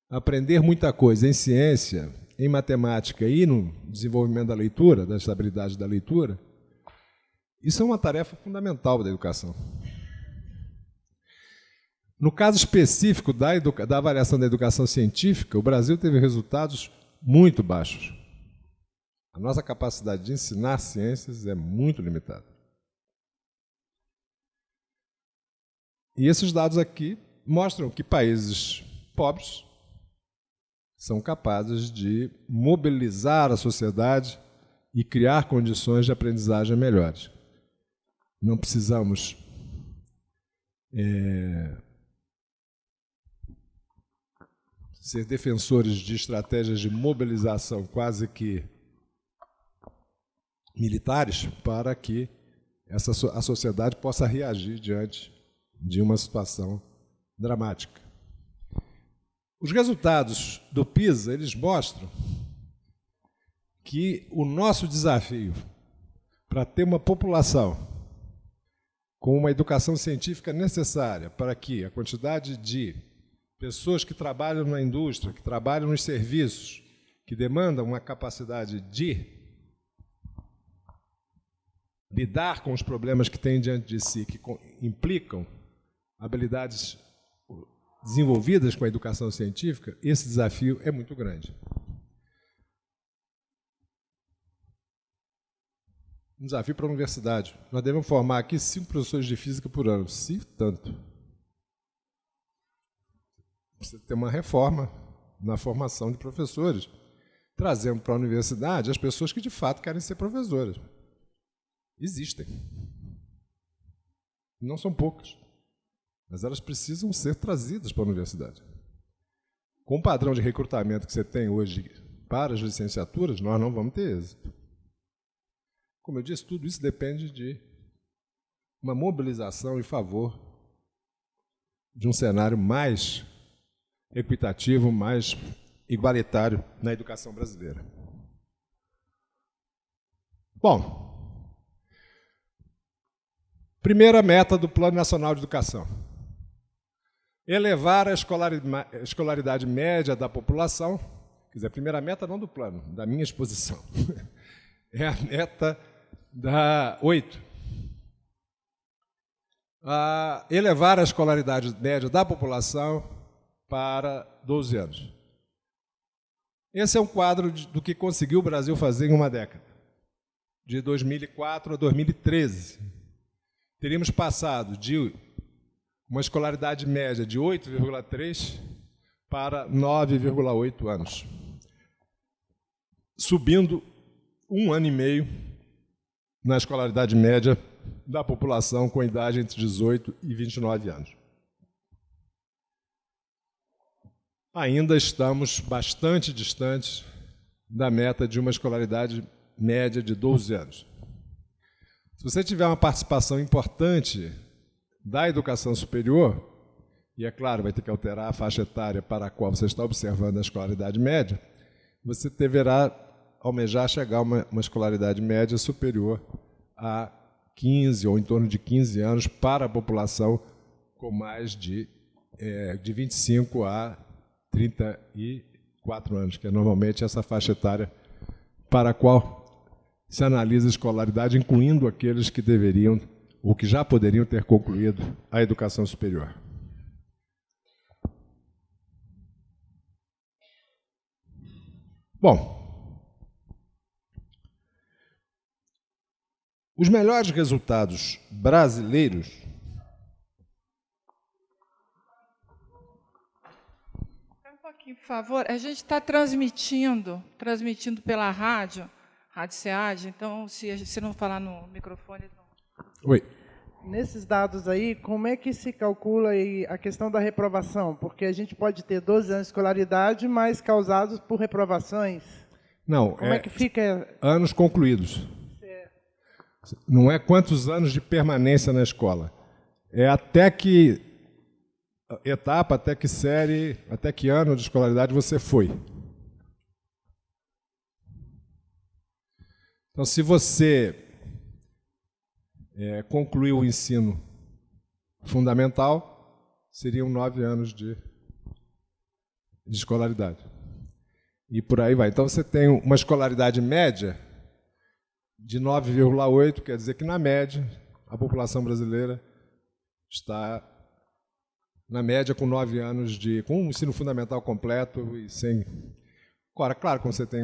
aprender muita coisa em ciência, em matemática e no desenvolvimento da leitura, das habilidades da leitura, isso é uma tarefa fundamental da educação. No caso específico da avaliação da educação científica, o Brasil teve resultados muito baixos. A nossa capacidade de ensinar ciências é muito limitada. E esses dados aqui mostram que países pobres são capazes de mobilizar a sociedade e criar condições de aprendizagem melhores. Não precisamos ser defensores de estratégias de mobilização quase que militares para que a sociedade possa reagir diante de uma situação dramática. Os resultados do PISA, eles mostram que o nosso desafio para ter uma população com uma educação científica necessária para que a quantidade de pessoas que trabalham na indústria, que trabalham nos serviços, que demandam uma capacidade de lidar com os problemas que têm diante de si, que implicam habilidades desenvolvidas com a educação científica, esse desafio é muito grande. Um desafio para a universidade. Nós devemos formar aqui 5 professores de física por ano, se tanto. Precisa ter uma reforma na formação de professores, trazendo para a universidade as pessoas que de fato querem ser professoras. Existem. Não são poucas, mas elas precisam ser trazidas para a universidade. Com o padrão de recrutamento que você tem hoje para as licenciaturas, nós não vamos ter êxito. Como eu disse, tudo isso depende de uma mobilização em favor de um cenário mais equitativo, mais igualitário na educação brasileira. Bom, primeira meta do Plano Nacional de Educação: elevar a escolaridade média da população. Quer dizer, a primeira meta não do plano, da minha exposição. É a meta da 8. Elevar a escolaridade média da população para 12 anos. Esse é um quadro do que conseguiu o Brasil fazer em uma década. De 2004 a 2013. Teríamos passado de uma escolaridade média de 8,3 para 9,8 anos, subindo 1 ano e meio na escolaridade média da população com idade entre 18 e 29 anos. Ainda estamos bastante distantes da meta de uma escolaridade média de 12 anos. Se você tiver uma participação importante da educação superior, e é claro, vai ter que alterar a faixa etária para a qual você está observando a escolaridade média, você deverá almejar chegar a uma escolaridade média superior a 15 ou em torno de 15 anos para a população com mais de 25 a 34 anos, que é normalmente essa faixa etária para a qual se analisa a escolaridade, incluindo aqueles que deveriam ou que já poderiam ter concluído a educação superior. Bom, os melhores resultados brasileiros Por favor, a gente está transmitindo pela Rádio SEAD, então, se não falar no microfone... Não... Oi. Nesses dados aí, como é que se calcula aí a questão da reprovação? Porque a gente pode ter 12 anos de escolaridade, mas causados por reprovações. Não, como é que fica... Anos concluídos. Não é quantos anos de permanência na escola. É até que etapa, até que série, até que ano de escolaridade você foi. Então, se você concluiu o ensino fundamental, seriam 9 anos de escolaridade. E por aí vai. Então, você tem uma escolaridade média de 9,8, quer dizer que, na média, a população brasileira está, na média, com 9 anos com um ensino fundamental completo e sem... Agora, claro, quando você tem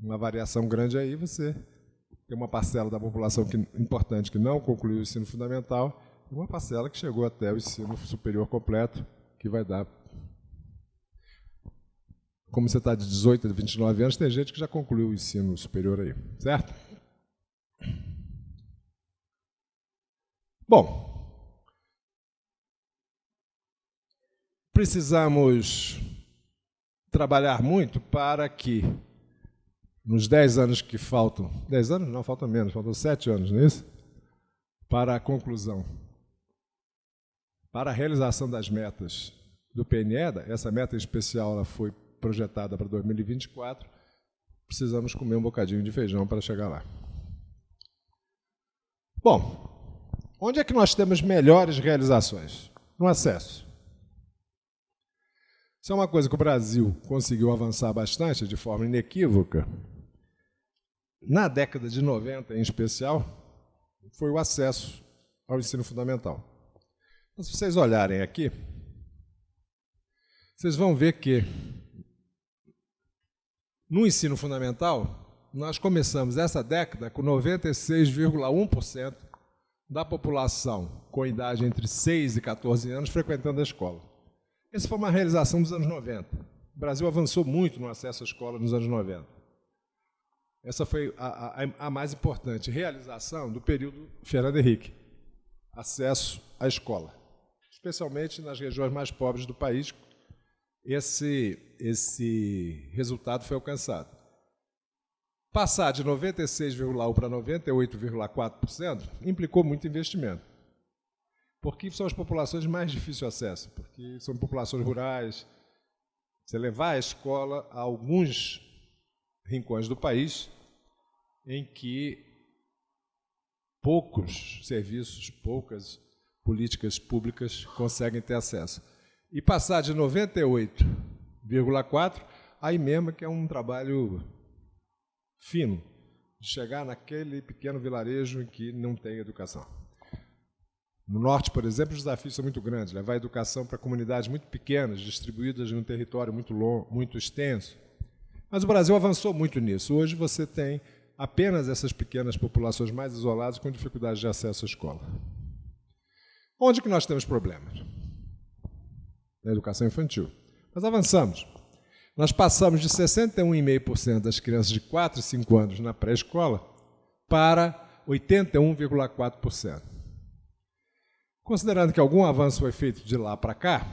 uma variação grande aí, você tem uma parcela da população importante que não concluiu o ensino fundamental e uma parcela que chegou até o ensino superior completo, que vai dar... Como você está de 18 a 29 anos, tem gente que já concluiu o ensino superior aí, certo? Bom, precisamos trabalhar muito para que, nos 10 anos que faltam, 10 anos não, faltam menos, faltam 7 anos, não é isso? Para a conclusão, para a realização das metas do PNEDA, essa meta especial ela foi projetada para 2024, precisamos comer um bocadinho de feijão para chegar lá. Bom, onde é que nós temos melhores realizações? No acesso. Isso é uma coisa que o Brasil conseguiu avançar bastante, de forma inequívoca. Na década de 90, em especial, foi o acesso ao ensino fundamental. Então, se vocês olharem aqui, vocês vão ver que, no ensino fundamental, nós começamos essa década com 96,1% da população com idade entre 6 e 14 anos frequentando a escola. Essa foi uma realização dos anos 90. O Brasil avançou muito no acesso à escola nos anos 90. Essa foi a mais importante realização do período Fernando Henrique. Acesso à escola. Especialmente nas regiões mais pobres do país, esse resultado foi alcançado. Passar de 96,1% para 98,4% implicou muito investimento. Porque são as populações de mais difícil acesso, porque são populações rurais. Você levar a escola a alguns rincões do país em que poucos serviços, poucas políticas públicas conseguem ter acesso. E passar de 98,4%, aí mesmo que é um trabalho fino, de chegar naquele pequeno vilarejo em que não tem educação. No norte, por exemplo, os desafios são muito grandes, levar a educação para comunidades muito pequenas, distribuídas num território muito longo, muito extenso. Mas o Brasil avançou muito nisso. Hoje você tem apenas essas pequenas populações mais isoladas com dificuldade de acesso à escola. Onde que nós temos problemas? Na educação infantil. Nós avançamos. Nós passamos de 61,5% das crianças de 4 e 5 anos na pré-escola para 81,4%. Considerando que algum avanço foi feito de lá para cá,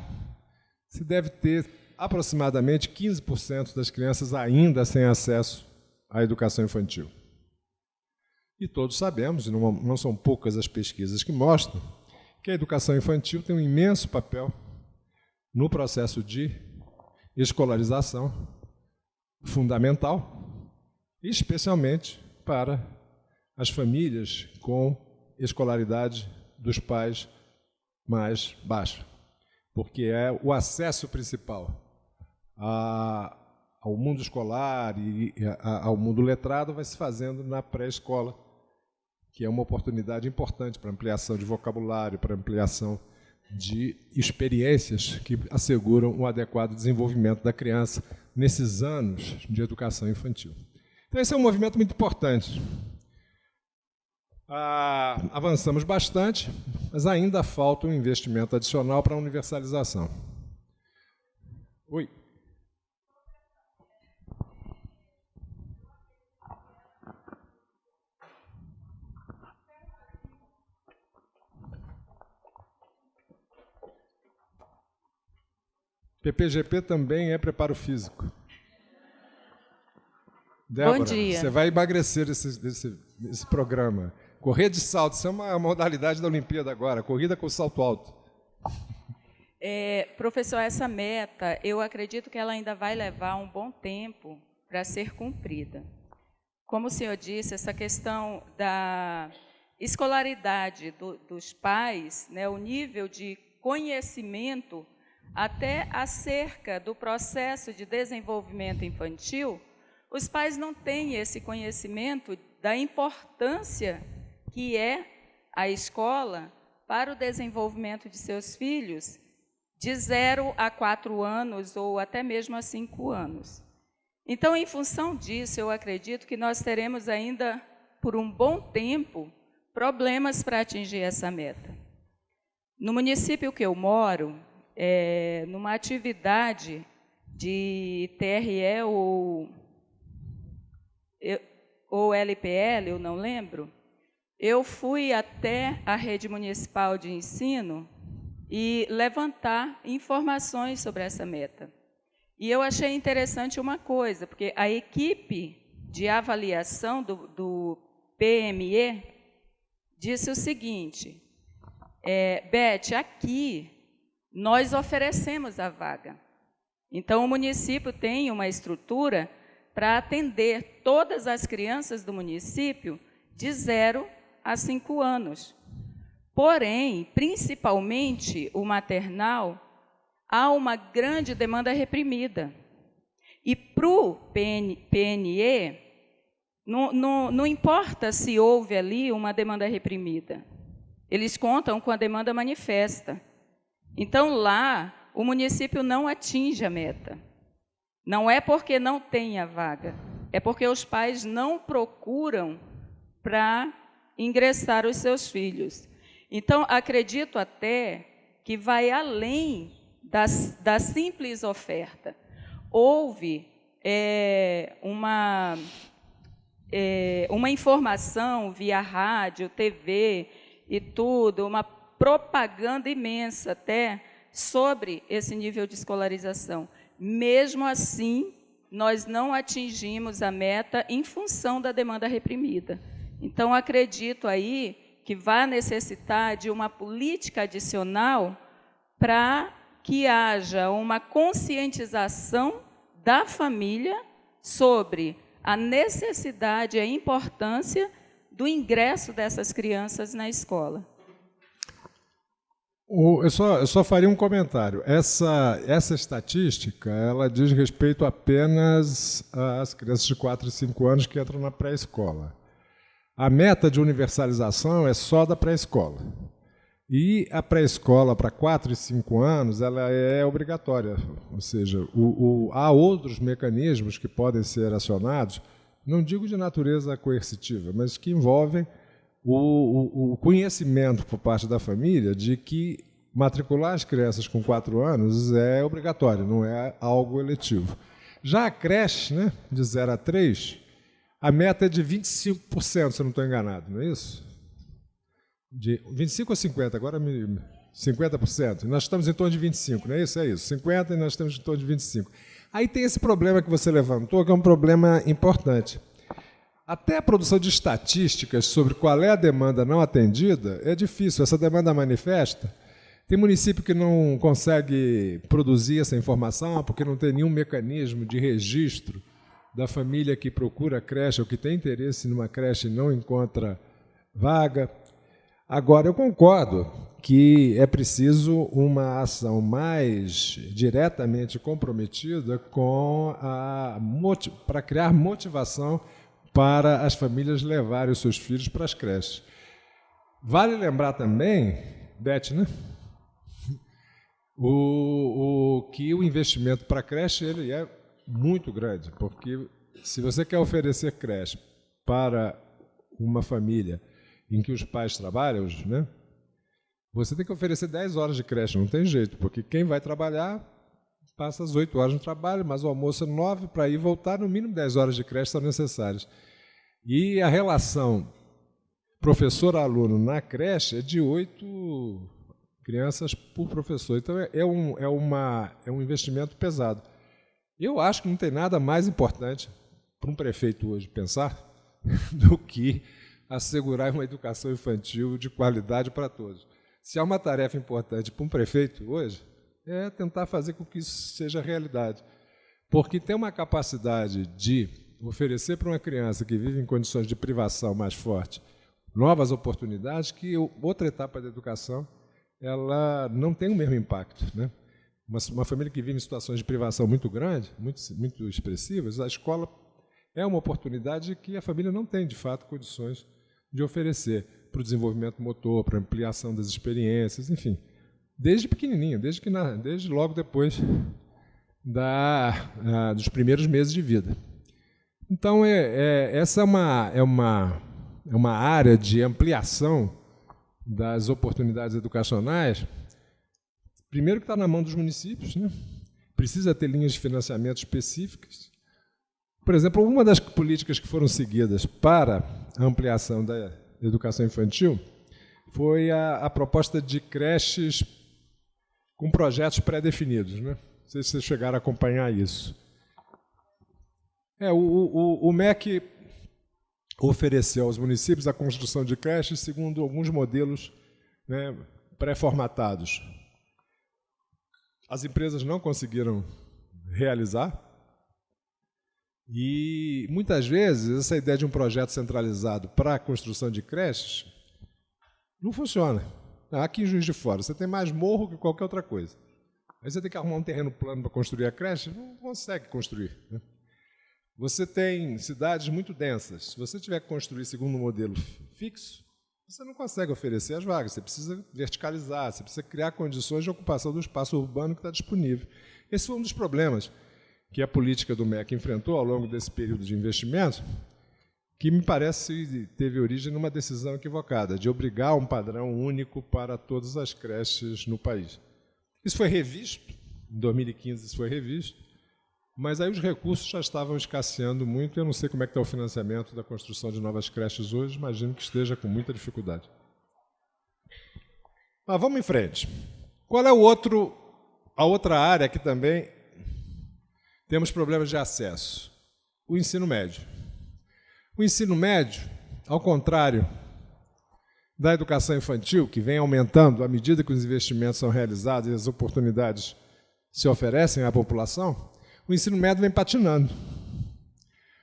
se deve ter aproximadamente 15% das crianças ainda sem acesso à educação infantil. E todos sabemos, e não são poucas as pesquisas que mostram, que a educação infantil tem um imenso papel no processo de escolarização fundamental, especialmente para as famílias com escolaridade dos pais mais baixa, porque é o acesso principal ao mundo escolar e ao mundo letrado vai se fazendo na pré-escola, que é uma oportunidade importante para ampliação de vocabulário, para ampliação de experiências que asseguram um adequado desenvolvimento da criança nesses anos de educação infantil. Então, esse é um movimento muito importante. Avançamos bastante, mas ainda falta um investimento adicional para a universalização. Oi. PPGP também é preparo físico. Débora, bom dia. Você vai emagrecer esse programa. Correr de salto, isso é uma modalidade da Olimpíada agora, corrida com salto alto. Professor, essa meta, eu acredito que ela ainda vai levar um bom tempo para ser cumprida. Como o senhor disse, essa questão da escolaridade dos pais, né, o nível de conhecimento até acerca do processo de desenvolvimento infantil, os pais não têm esse conhecimento da importância que é a escola para o desenvolvimento de seus filhos de 0 a 4 anos ou até mesmo a 5 anos. Então, em função disso, eu acredito que nós teremos ainda, por um bom tempo, problemas para atingir essa meta. No município que eu moro, numa atividade de TRE ou LPL, eu não lembro, eu fui até a rede municipal de ensino e levantar informações sobre essa meta. E eu achei interessante uma coisa, porque a equipe de avaliação do PME disse o seguinte: Beth, aqui nós oferecemos a vaga. Então, o município tem uma estrutura para atender todas as crianças do município de 0 a 5 anos. Porém, principalmente o maternal, há uma grande demanda reprimida. E para o PNE, não importa se houve ali uma demanda reprimida. Eles contam com a demanda manifesta. Então, lá, o município não atinge a meta. Não é porque não tem a vaga, é porque os pais não procuram para ingressar os seus filhos. Então, acredito até que vai além da simples oferta. Houve uma informação via rádio, TV e tudo, uma propaganda imensa até sobre esse nível de escolarização. Mesmo assim, nós não atingimos a meta em função da demanda reprimida. Então, acredito aí que vai necessitar de uma política adicional para que haja uma conscientização da família sobre a necessidade e a importância do ingresso dessas crianças na escola. Eu só faria um comentário. Essa estatística, ela diz respeito apenas às crianças de 4 e 5 anos que entram na pré-escola. A meta de universalização é só da pré-escola. E a pré-escola para 4 e 5 anos ela é obrigatória. Ou seja, há outros mecanismos que podem ser acionados, não digo de natureza coercitiva, mas que envolvem o conhecimento por parte da família de que matricular as crianças com 4 anos é obrigatório, não é algo eletivo. Já a creche, né, de 0 a 3, a meta é de 25%, se eu não estou enganado, não é isso? De 25% ou 50%? Agora 50%. Nós estamos em torno de 25%, não é isso? É isso, 50% e nós estamos em torno de 25%. Aí tem esse problema que você levantou, que é um problema importante. Até a produção de estatísticas sobre qual é a demanda não atendida é difícil, essa demanda manifesta. Tem município que não consegue produzir essa informação porque não tem nenhum mecanismo de registro da família que procura creche ou que tem interesse numa creche e não encontra vaga. Agora, eu concordo que é preciso uma ação mais diretamente comprometida para criar motivação para as famílias levarem os seus filhos para as creches. Vale lembrar também, Beth, né? Que o investimento para a creche ele é muito grande, porque se você quer oferecer creche para uma família em que os pais trabalham, né, você tem que oferecer 10 horas de creche, não tem jeito, porque quem vai trabalhar passa as 8 horas no trabalho, mas o almoço é 9, para ir e voltar, no mínimo 10 horas de creche são necessárias. E a relação professor-aluno na creche é de 8 crianças por professor. Então, é um investimento pesado. Eu acho que não tem nada mais importante para um prefeito hoje pensar do que assegurar uma educação infantil de qualidade para todos. Se há uma tarefa importante para um prefeito hoje, é tentar fazer com que isso seja realidade. Porque tem uma capacidade de oferecer para uma criança que vive em condições de privação mais forte novas oportunidades que outra etapa da educação ela não tem o mesmo impacto, né? Uma família que vive em situações de privação muito grande, muito expressivas, a escola é uma oportunidade que a família não tem, de fato, condições de oferecer para o desenvolvimento motor, para a ampliação das experiências, enfim, desde pequenininho, desde logo depois dos primeiros meses de vida. Então, essa é uma área de ampliação das oportunidades educacionais, primeiro que está na mão dos municípios, né? Precisa ter linhas de financiamento específicas. Por exemplo, uma das políticas que foram seguidas para a ampliação da educação infantil foi a proposta de creches com projetos pré-definidos, né? Não sei se vocês chegaram a acompanhar isso. O MEC ofereceu aos municípios a construção de creches segundo alguns modelos, né, pré-formatados. As empresas não conseguiram realizar e, muitas vezes, essa ideia de um projeto centralizado para a construção de creches não funciona. Aqui em Juiz de Fora, você tem mais morro que qualquer outra coisa. Aí você tem que arrumar um terreno plano para construir a creche, não consegue construir, né? Você tem cidades muito densas. Se você tiver que construir segundo um modelo fixo, você não consegue oferecer as vagas. Você precisa verticalizar, você precisa criar condições de ocupação do espaço urbano que está disponível. Esse foi um dos problemas que a política do MEC enfrentou ao longo desse período de investimento, que me parece teve origem numa decisão equivocada, de obrigar um padrão único para todas as creches no país. Isso foi revisto, em 2015 isso foi revisto, mas aí os recursos já estavam escasseando muito, eu não sei como é que está o financiamento da construção de novas creches hoje, imagino que esteja com muita dificuldade. Mas vamos em frente. Qual é a outra área que também temos problemas de acesso? O ensino médio. O ensino médio, ao contrário da educação infantil, que vem aumentando à medida que os investimentos são realizados e as oportunidades se oferecem à população, o ensino médio vem patinando.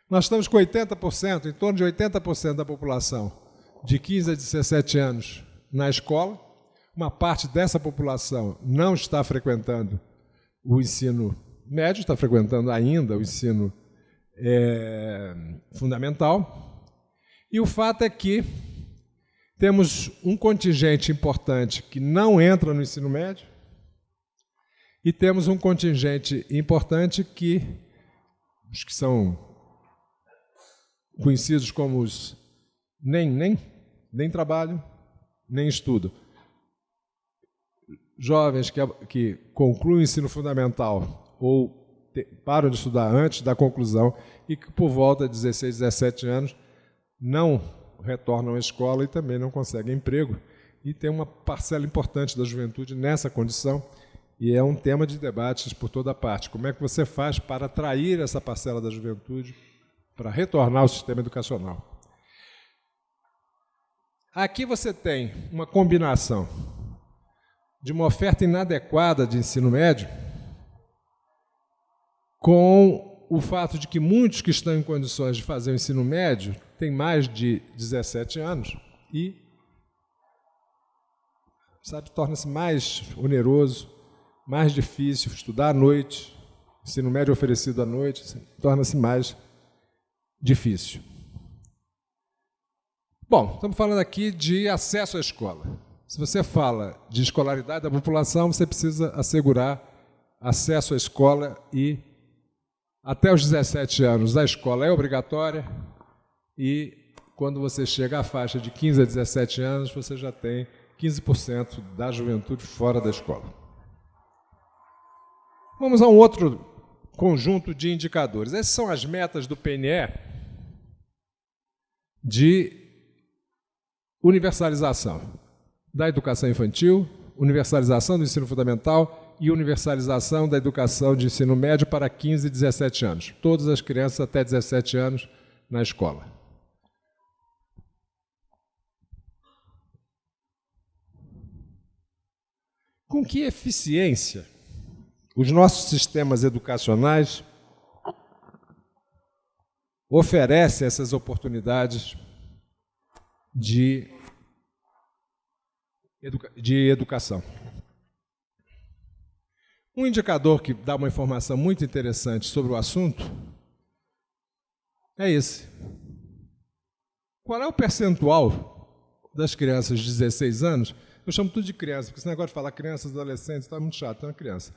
Nós estamos com 80%, em torno de 80% da população de 15 a 17 anos na escola. Uma parte dessa população não está frequentando o ensino médio, está frequentando ainda o ensino fundamental. E o fato é que temos um contingente importante que não entra no ensino médio, e temos um contingente importante os que são conhecidos como os nem trabalham, nem estudam. Jovens que concluem o ensino fundamental ou param de estudar antes da conclusão e que, por volta de 16, 17 anos, não retornam à escola e também não conseguem emprego. E tem uma parcela importante da juventude nessa condição. E é um tema de debates por toda parte. Como é que você faz para atrair essa parcela da juventude para retornar ao sistema educacional? Aqui você tem uma combinação de uma oferta inadequada de ensino médio com o fato de que muitos que estão em condições de fazer o ensino médio têm mais de 17 anos e, torna-se mais oneroso, mais difícil estudar à noite, ensino médio oferecido à noite, torna-se mais difícil. Bom, estamos falando aqui de acesso à escola. Se você fala de escolaridade da população, você precisa assegurar acesso à escola e, até os 17 anos, a escola é obrigatória e, quando você chega à faixa de 15 a 17 anos, você já tem 15% da juventude fora da escola. Vamos a um outro conjunto de indicadores. Essas são as metas do PNE de universalização da educação infantil, universalização do ensino fundamental e universalização da educação de ensino médio para 15 e 17 anos. Todas as crianças até 17 anos na escola. Com que eficiência os nossos sistemas educacionais oferecem essas oportunidades de educação. Um indicador que dá uma informação muito interessante sobre o assunto é esse. Qual é o percentual das crianças de 16 anos? Eu chamo tudo de criança, porque esse negócio de falar crianças, adolescentes, está muito chato, é uma criança.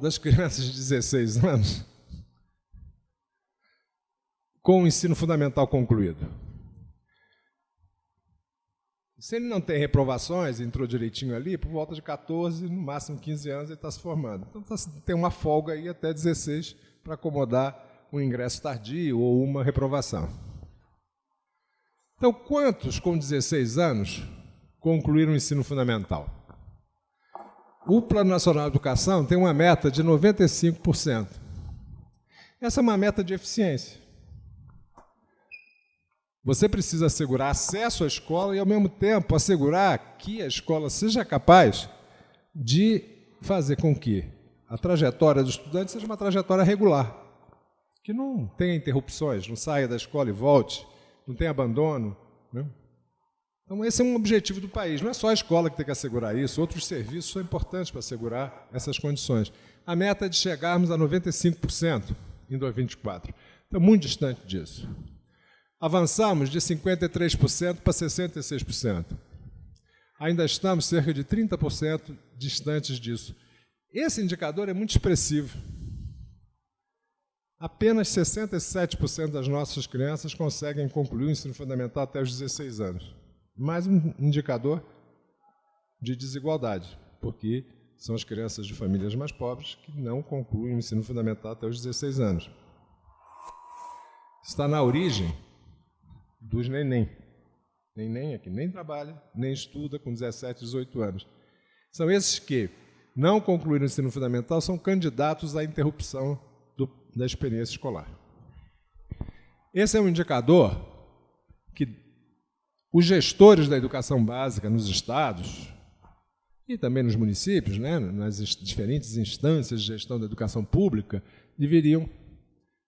Das crianças de 16 anos com o ensino fundamental concluído. Se ele não tem reprovações, entrou direitinho ali, por volta de 14, no máximo 15 anos, ele está se formando. Então, tem uma folga aí até 16 para acomodar um ingresso tardio ou uma reprovação. Então, quantos com 16 anos concluíram o ensino fundamental? O Plano Nacional de Educação tem uma meta de 95%. Essa é uma meta de eficiência. Você precisa assegurar acesso à escola e, ao mesmo tempo, assegurar que a escola seja capaz de fazer com que a trajetória do estudante seja uma trajetória regular, que não tenha interrupções, não saia da escola e volte, não tenha abandono, né? Então, esse é um objetivo do país. Não é só a escola que tem que assegurar isso, outros serviços são importantes para assegurar essas condições. A meta é de chegarmos a 95% em 2024. Então, muito distante disso. Avançamos de 53% para 66%. Ainda estamos cerca de 30% distantes disso. Esse indicador é muito expressivo. Apenas 67% das nossas crianças conseguem concluir o ensino fundamental até os 16 anos. Mais um indicador de desigualdade, porque são as crianças de famílias mais pobres que não concluem o ensino fundamental até os 16 anos. Está na origem dos neném. Neném é que nem trabalha, nem estuda com 17, 18 anos. São esses que não concluíram o ensino fundamental, são candidatos à interrupção da experiência escolar. Esse é um indicador que os gestores da educação básica nos estados e também nos municípios, né, nas diferentes instâncias de gestão da educação pública, deveriam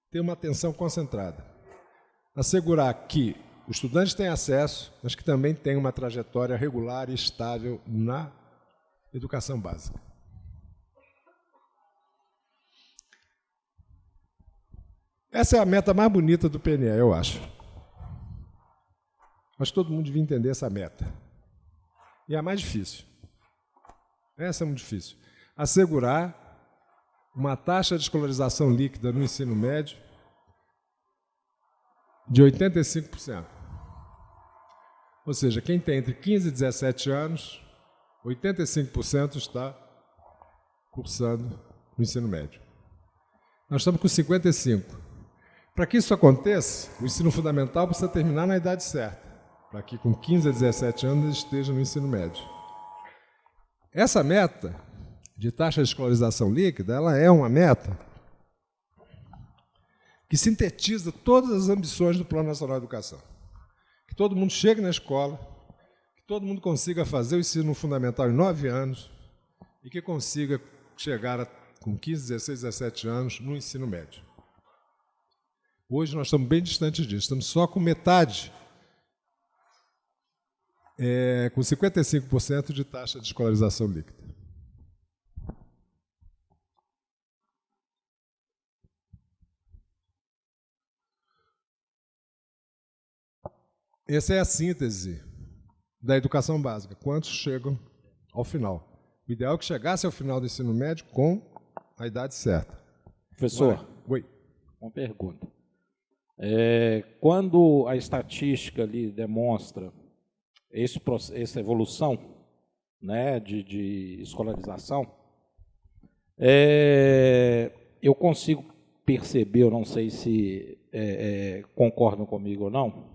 ter uma atenção concentrada. Assegurar que os estudantes têm acesso, mas que também tenham uma trajetória regular e estável na educação básica. Essa é a meta mais bonita do PNE, eu acho. Mas todo mundo devia entender essa meta. E é a mais difícil. Essa é muito difícil. Assegurar uma taxa de escolarização líquida no ensino médio de 85%. Ou seja, quem tem entre 15 e 17 anos, 85% está cursando o ensino médio. Nós estamos com 55%. Para que isso aconteça, o ensino fundamental precisa terminar na idade certa, para que com 15 a 17 anos ele esteja no ensino médio. Essa meta de taxa de escolarização líquida, ela é uma meta que sintetiza todas as ambições do Plano Nacional de Educação. Que todo mundo chegue na escola, que todo mundo consiga fazer o ensino fundamental em 9 anos e que consiga chegar com 15, 16, 17 anos no ensino médio. Hoje nós estamos bem distantes disso, estamos só com metade, com 55% de taxa de escolarização líquida. Essa é a síntese da educação básica. Quantos chegam ao final? O ideal é que chegasse ao final do ensino médio com a idade certa. Professor, oi. Uma pergunta. Quando a estatística ali demonstra essa evolução, né, de escolarização, eu consigo perceber, eu não sei se concordam comigo ou não,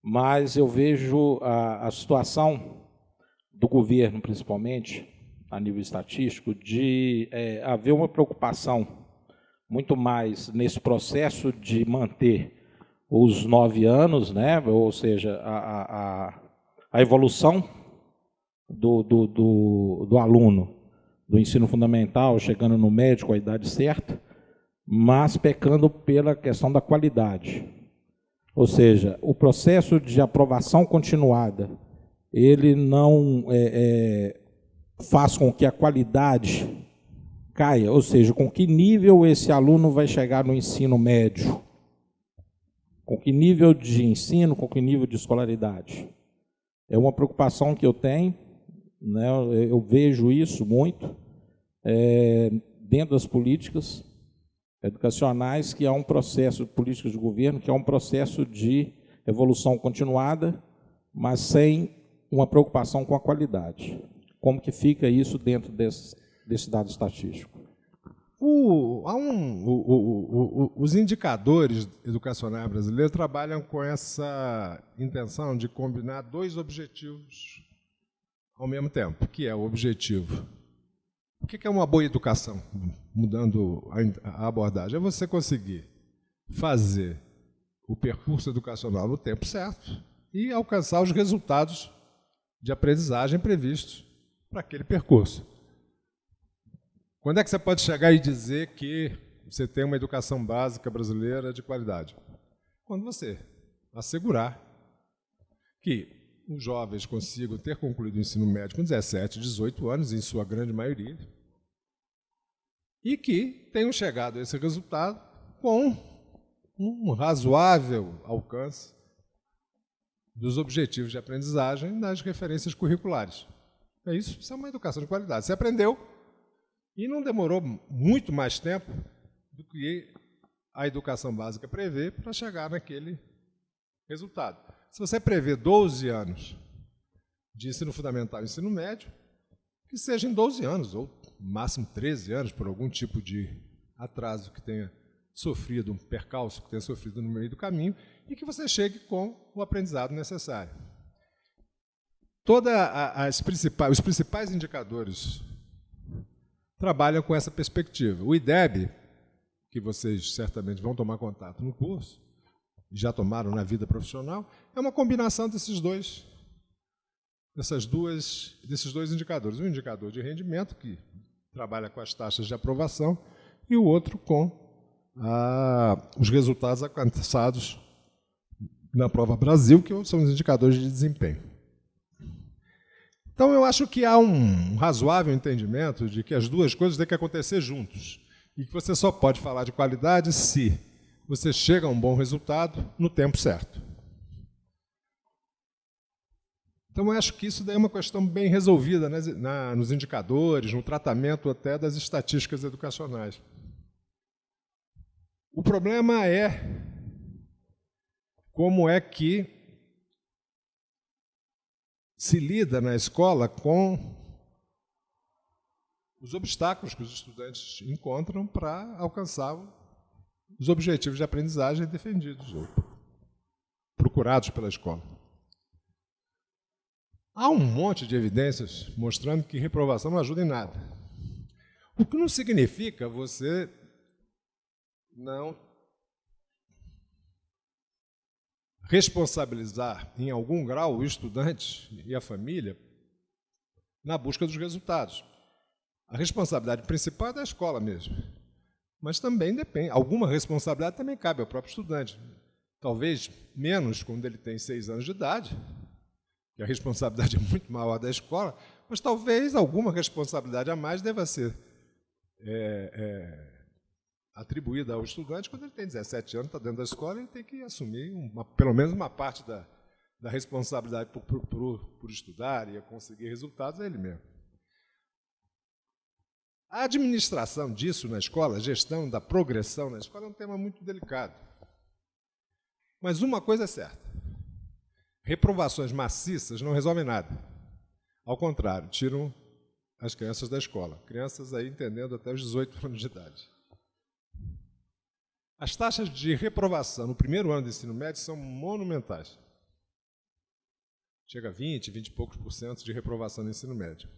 mas eu vejo a situação do governo, principalmente, a nível estatístico, de haver uma preocupação muito mais nesse processo de manter os 9 anos, né? Ou seja, a evolução do aluno do ensino fundamental, chegando no médio com a idade certa, mas pecando pela questão da qualidade. Ou seja, o processo de aprovação continuada, ele não faz com que a qualidade caia, ou seja, com que nível esse aluno vai chegar no ensino médio, com que nível de ensino, com que nível de escolaridade. É uma preocupação que eu tenho, né? Eu vejo isso muito dentro das políticas educacionais, que há um processo de políticas de governo, que é um processo de evolução continuada, mas sem uma preocupação com a qualidade. Como que fica isso dentro desse dado estatístico? Os indicadores educacionais brasileiros trabalham com essa intenção de combinar dois objetivos ao mesmo tempo, que é o objetivo. O que é uma boa educação? Mudando a abordagem, é você conseguir fazer o percurso educacional no tempo certo e alcançar os resultados de aprendizagem previstos para aquele percurso. Quando é que você pode chegar e dizer que você tem uma educação básica brasileira de qualidade? Quando você assegurar que os jovens consigam ter concluído o ensino médio com 17, 18 anos, em sua grande maioria, e que tenham chegado a esse resultado com um razoável alcance dos objetivos de aprendizagem das referências curriculares. É isso? Isso é uma educação de qualidade. Você aprendeu e não demorou muito mais tempo do que a educação básica prevê para chegar naquele resultado. Se você prevê 12 anos de ensino fundamental e ensino médio, que seja em 12 anos, ou máximo 13 anos, por algum tipo de atraso que tenha sofrido, um percalço que tenha sofrido no meio do caminho, e que você chegue com o aprendizado necessário. Os principais indicadores trabalham com essa perspectiva. O IDEB, que vocês certamente vão tomar contato no curso, já tomaram na vida profissional, é uma combinação desses dois indicadores. Um indicador de rendimento, que trabalha com as taxas de aprovação, e o outro com os resultados alcançados na Prova Brasil, que são os indicadores de desempenho. Então, eu acho que há um razoável entendimento de que as duas coisas têm que acontecer juntos, e que você só pode falar de qualidade se você chega a um bom resultado no tempo certo. Então, eu acho que isso daí é uma questão bem resolvida nos indicadores, no tratamento até das estatísticas educacionais. O problema é como é que se lida na escola com os obstáculos que os estudantes encontram para alcançar os objetivos de aprendizagem defendidos ou procurados pela escola. Há um monte de evidências mostrando que reprovação não ajuda em nada. O que não significa você não responsabilizar em algum grau o estudante e a família na busca dos resultados. A responsabilidade principal é da escola mesmo, mas também depende. Alguma responsabilidade também cabe ao próprio estudante. Talvez menos quando ele tem 6 anos de idade, que a responsabilidade é muito maior da escola, mas talvez alguma responsabilidade a mais deva ser atribuída ao estudante quando ele tem 17 anos, está dentro da escola, ele tem que assumir pelo menos uma parte da responsabilidade por estudar e conseguir resultados é ele mesmo. A administração disso na escola, a gestão da progressão na escola é um tema muito delicado. Mas uma coisa é certa: reprovações maciças não resolvem nada. Ao contrário, tiram as crianças da escola. Crianças aí entendendo até os 18 anos de idade. As taxas de reprovação no primeiro ano do ensino médio são monumentais. Chega a 20 e poucos % de reprovação no ensino médio.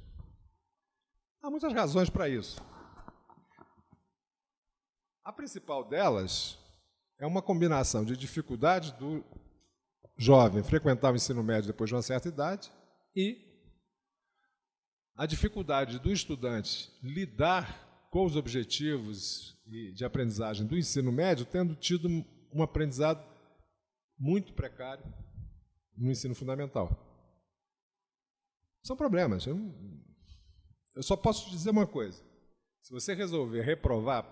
Há muitas razões para isso. A principal delas é uma combinação de dificuldade do jovem frequentar o ensino médio depois de uma certa idade e a dificuldade do estudante lidar com os objetivos de aprendizagem do ensino médio, tendo tido um aprendizado muito precário no ensino fundamental. São problemas. Eu só posso te dizer uma coisa. Se você resolver reprovar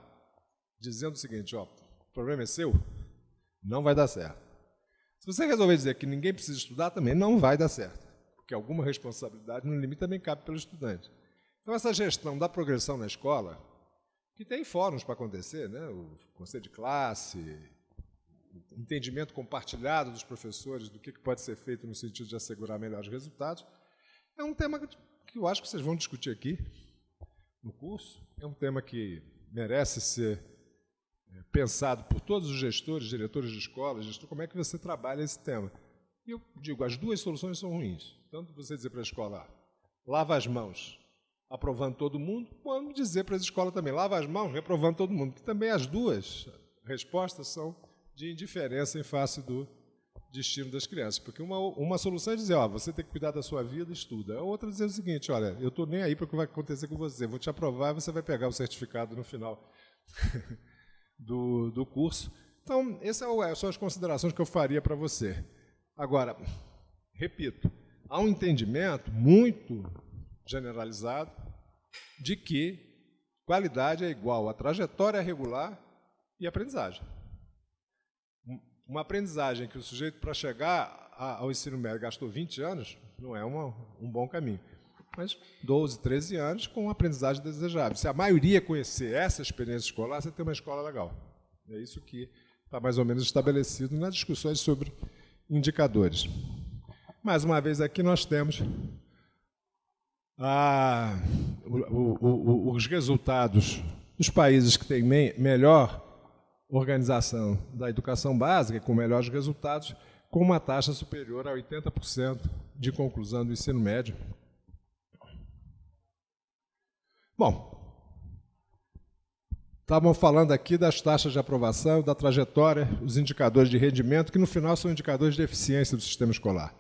dizendo o seguinte, ó, o problema é seu, não vai dar certo. Se você resolver dizer que ninguém precisa estudar, também não vai dar certo, porque alguma responsabilidade no limite também cabe pelo estudante. Então, essa gestão da progressão na escola, que tem fóruns para acontecer, né? O conselho de classe, o entendimento compartilhado dos professores do que pode ser feito no sentido de assegurar melhores resultados, é um tema que eu acho que vocês vão discutir aqui no curso, é um tema que merece ser pensado por todos os gestores, diretores de escola, como é que você trabalha esse tema. E eu digo, as duas soluções são ruins. Tanto você dizer para a escola, lava as mãos, aprovando todo mundo, quando dizer para a escola também, lava as mãos, reprovando todo mundo, que também as duas respostas são de indiferença em face do destino das crianças. Porque uma solução é dizer, ó, você tem que cuidar da sua vida, estuda. A outra é dizer o seguinte, olha, eu estou nem aí para o que vai acontecer com você, vou te aprovar e você vai pegar o certificado no final do curso. Então, essas são as considerações que eu faria para você. Agora, repito, há um entendimento muito generalizado de que qualidade é igual a trajetória regular e aprendizagem. Uma aprendizagem que o sujeito, para chegar ao ensino médio, gastou 20 anos, não é um bom caminho. Mas 12, 13 anos com uma aprendizagem desejável. Se a maioria conhecer essa experiência escolar, você tem uma escola legal. É isso que está mais ou menos estabelecido nas discussões sobre indicadores. Mais uma vez, aqui nós temos os resultados dos países que têm melhor organização da educação básica, com melhores resultados, com uma taxa superior a 80% de conclusão do ensino médio. Bom, estavam falando aqui das taxas de aprovação, da trajetória, os indicadores de rendimento, que no final são indicadores de eficiência do sistema escolar.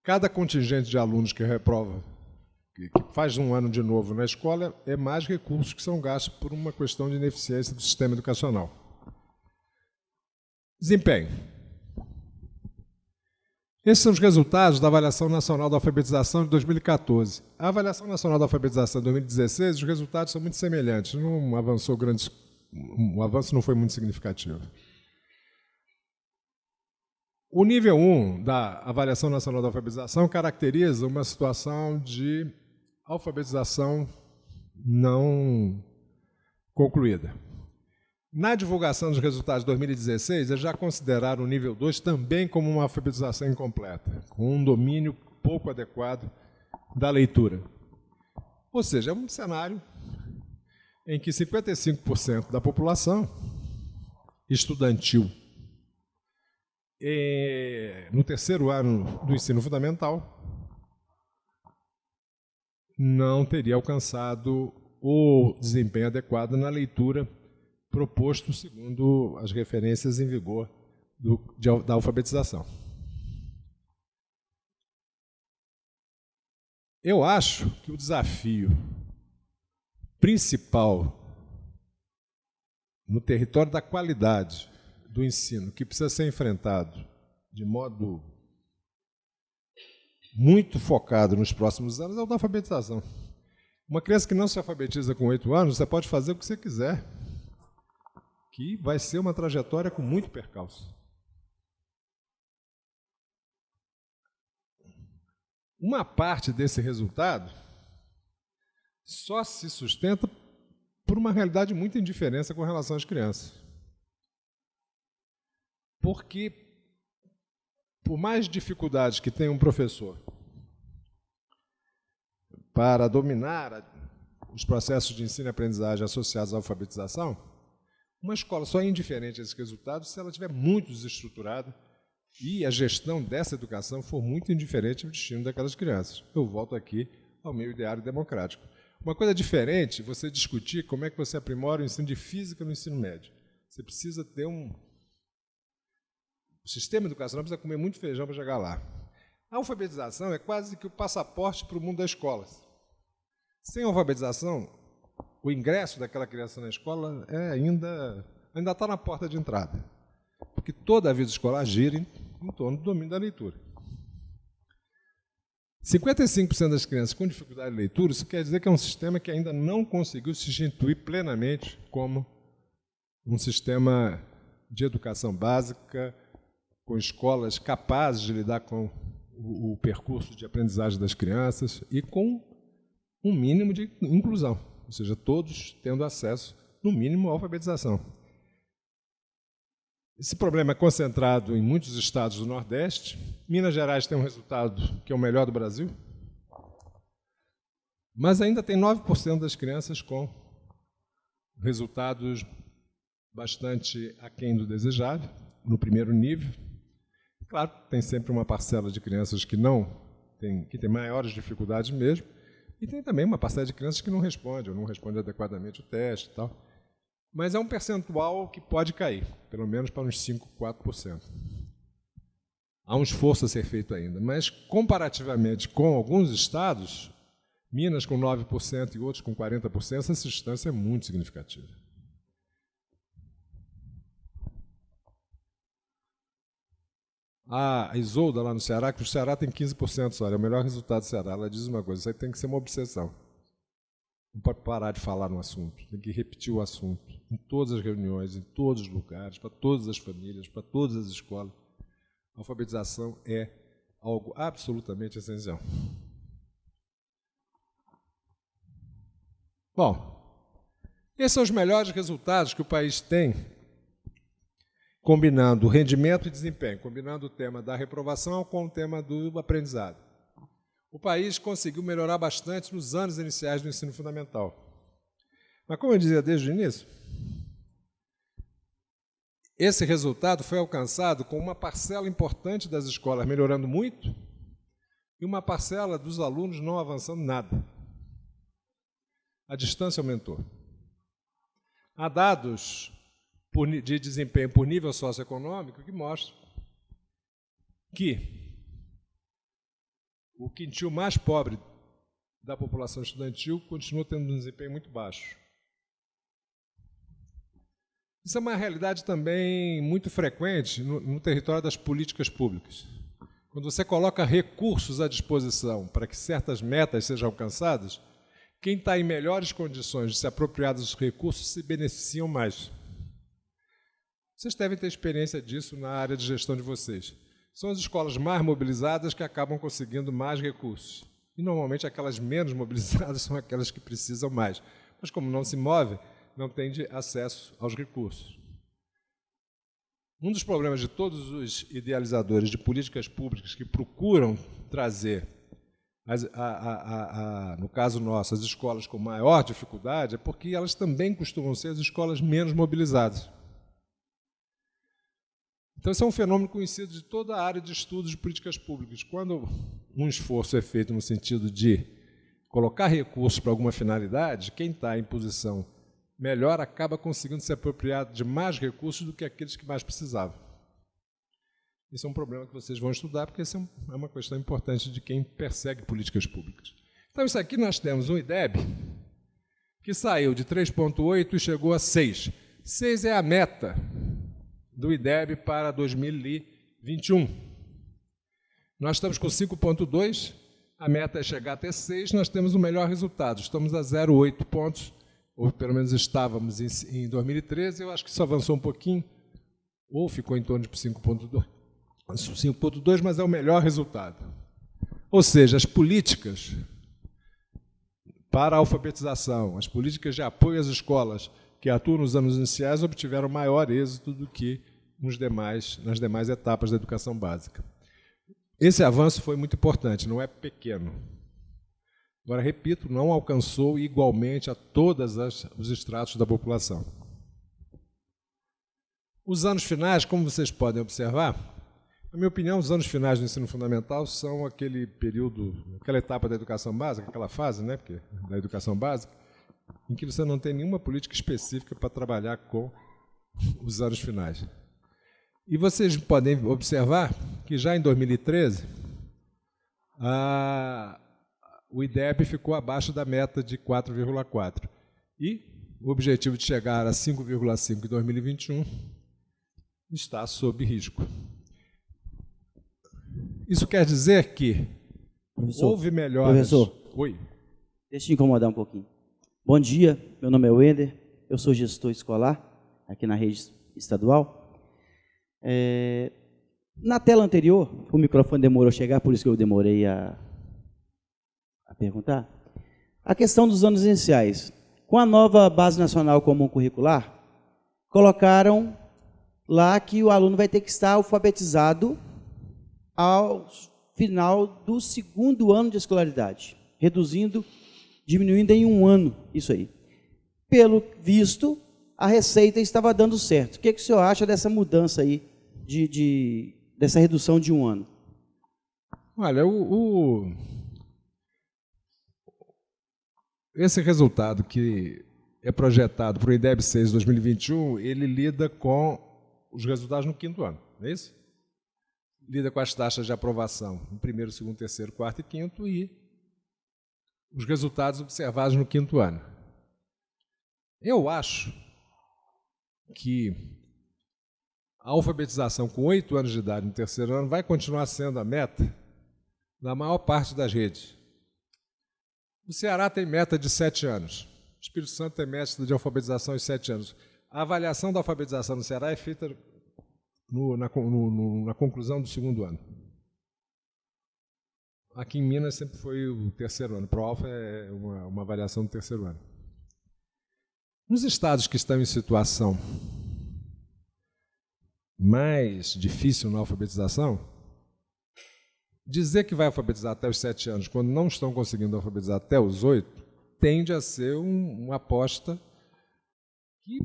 Cada contingente de alunos que reprova, que faz um ano de novo na escola, é mais recursos que são gastos por uma questão de ineficiência do sistema educacional. Desempenho. Esses são os resultados da Avaliação Nacional da Alfabetização de 2014. A Avaliação Nacional da Alfabetização de 2016, os resultados são muito semelhantes, não avançou o avanço não foi muito significativo. O nível 1 da Avaliação Nacional da Alfabetização caracteriza uma situação de alfabetização não concluída. Na divulgação dos resultados de 2016, eles já consideraram o nível 2 também como uma alfabetização incompleta, com um domínio pouco adequado da leitura. Ou seja, é um cenário em que 55% da população estudantil no terceiro ano do ensino fundamental não teria alcançado o desempenho adequado na leitura proposto segundo as referências em vigor da alfabetização. Eu acho que o desafio principal no território da qualidade do ensino, que precisa ser enfrentado de modo muito focado nos próximos anos, é o da alfabetização. Uma criança que não se alfabetiza com 8 anos, você pode fazer o que você quiser, que vai ser uma trajetória com muito percalço. Uma parte desse resultado só se sustenta por uma realidade de muita indiferença com relação às crianças. Porque, por mais dificuldades que tenha um professor para dominar os processos de ensino e aprendizagem associados à alfabetização, uma escola só é indiferente a esses resultados se ela estiver muito desestruturada e a gestão dessa educação for muito indiferente ao destino daquelas crianças. Eu volto aqui ao meu ideário democrático. Uma coisa diferente, você discutir como é que você aprimora o ensino de física no ensino médio. Você precisa ter o sistema educacional precisa comer muito feijão para chegar lá. A alfabetização é quase que o passaporte para o mundo das escolas. Sem alfabetização, o ingresso daquela criança na escola ainda está na porta de entrada, porque toda a vida escolar gira em torno do domínio da leitura. 55% das crianças com dificuldade de leitura, isso quer dizer que é um sistema que ainda não conseguiu se instituir plenamente como um sistema de educação básica, com escolas capazes de lidar com o percurso de aprendizagem das crianças e com um mínimo de inclusão, ou seja, todos tendo acesso, no mínimo, à alfabetização. Esse problema é concentrado em muitos estados do Nordeste. Minas Gerais tem um resultado que é o melhor do Brasil, mas ainda tem 9% das crianças com resultados bastante aquém do desejável, no primeiro nível. Claro, tem sempre uma parcela de crianças que tem maiores dificuldades mesmo, e tem também uma parcela de crianças que não responde, ou não responde adequadamente o teste e tal. Mas é um percentual que pode cair, pelo menos para uns 5%, 4%. Há um esforço a ser feito ainda, mas comparativamente com alguns estados, Minas com 9% e outros com 40%, essa distância é muito significativa. A Isolda, lá no Ceará, que o Ceará tem 15% só, é o melhor resultado do Ceará. Ela diz uma coisa, isso aí tem que ser uma obsessão. Não pode parar de falar no assunto, tem que repetir o assunto, em todas as reuniões, em todos os lugares, para todas as famílias, para todas as escolas. A alfabetização é algo absolutamente essencial. Bom, esses são os melhores resultados que o país tem, combinando rendimento e desempenho, combinando o tema da reprovação com o tema do aprendizado. O país conseguiu melhorar bastante nos anos iniciais do ensino fundamental. Mas, como eu dizia desde o início, esse resultado foi alcançado com uma parcela importante das escolas melhorando muito e uma parcela dos alunos não avançando nada. A distância aumentou. Há dados de desempenho por nível socioeconômico que mostram que o quintil mais pobre da população estudantil continua tendo um desempenho muito baixo. Isso é uma realidade também muito frequente no território das políticas públicas. Quando você coloca recursos à disposição para que certas metas sejam alcançadas, quem está em melhores condições de se apropriar dos recursos se beneficiam mais. Vocês devem ter experiência disso na área de gestão de vocês. São as escolas mais mobilizadas que acabam conseguindo mais recursos. E, normalmente, aquelas menos mobilizadas são aquelas que precisam mais. Mas, como não se move, não tem acesso aos recursos. Um dos problemas de todos os idealizadores de políticas públicas que procuram trazer, no caso nosso, as escolas com maior dificuldade, é porque elas também costumam ser as escolas menos mobilizadas. Então, esse é um fenômeno conhecido de toda a área de estudos de políticas públicas. Quando um esforço é feito no sentido de colocar recursos para alguma finalidade, quem está em posição melhor acaba conseguindo se apropriar de mais recursos do que aqueles que mais precisavam. Esse é um problema que vocês vão estudar, porque essa é uma questão importante de quem persegue políticas públicas. Então, isso aqui nós temos um IDEB que saiu de 3,8 e chegou a 6. 6 é a meta do IDEB para 2021. Nós estamos com 5,2, a meta é chegar até 6, nós temos o melhor resultado, estamos a 0,8 pontos, ou pelo menos estávamos em 2013, eu acho que isso avançou um pouquinho, ou ficou em torno de 5,2, mas é o melhor resultado. Ou seja, as políticas para a alfabetização, as políticas de apoio às escolas que atuam nos anos iniciais obtiveram maior êxito do que nas demais etapas da educação básica. Esse avanço foi muito importante, não é pequeno. Agora, repito, não alcançou igualmente a todos os estratos da população. Os anos finais, como vocês podem observar, na minha opinião, os anos finais do ensino fundamental são aquele período, aquela etapa da educação básica, aquela fase, né, da educação básica, em que você não tem nenhuma política específica para trabalhar com os anos finais. E vocês podem observar que já em 2013, o IDEB ficou abaixo da meta de 4,4. E o objetivo de chegar a 5,5 em 2021 está sob risco. Isso quer dizer que houve melhoras... Professor, Oi. deixa eu incomodar um pouquinho. Bom dia, meu nome é Wender, eu sou gestor escolar aqui na rede estadual. Na tela anterior, o microfone demorou a chegar, por isso que eu demorei a perguntar. A questão dos anos iniciais. Com a nova Base Nacional Comum Curricular, colocaram lá que o aluno vai ter que estar alfabetizado ao final do 2º ano de escolaridade, diminuindo em 1 ano isso aí. Pelo visto, a Receita estava dando certo. O que o senhor acha dessa mudança aí, dessa redução de 1 ano? Olha, esse resultado que é projetado para o IDEB 6 2021, ele lida com os resultados no 5º ano, não é isso? Lida com as taxas de aprovação no 1º, 2º, 3º, 4º e 5º e os resultados observados no 5º ano. Eu acho que a alfabetização com 8 anos de idade no 3º ano vai continuar sendo a meta da maior parte das redes. O Ceará tem meta de 7 anos. O Espírito Santo tem meta de alfabetização de 7 anos. A avaliação da alfabetização no Ceará é feita na conclusão do 2º ano. Aqui em Minas sempre foi o 3º ano. ProAlfa é uma avaliação do 3º ano. Nos estados que estão em situação mais difícil na alfabetização, dizer que vai alfabetizar até os 7 anos, quando não estão conseguindo alfabetizar até os 8, tende a ser uma aposta que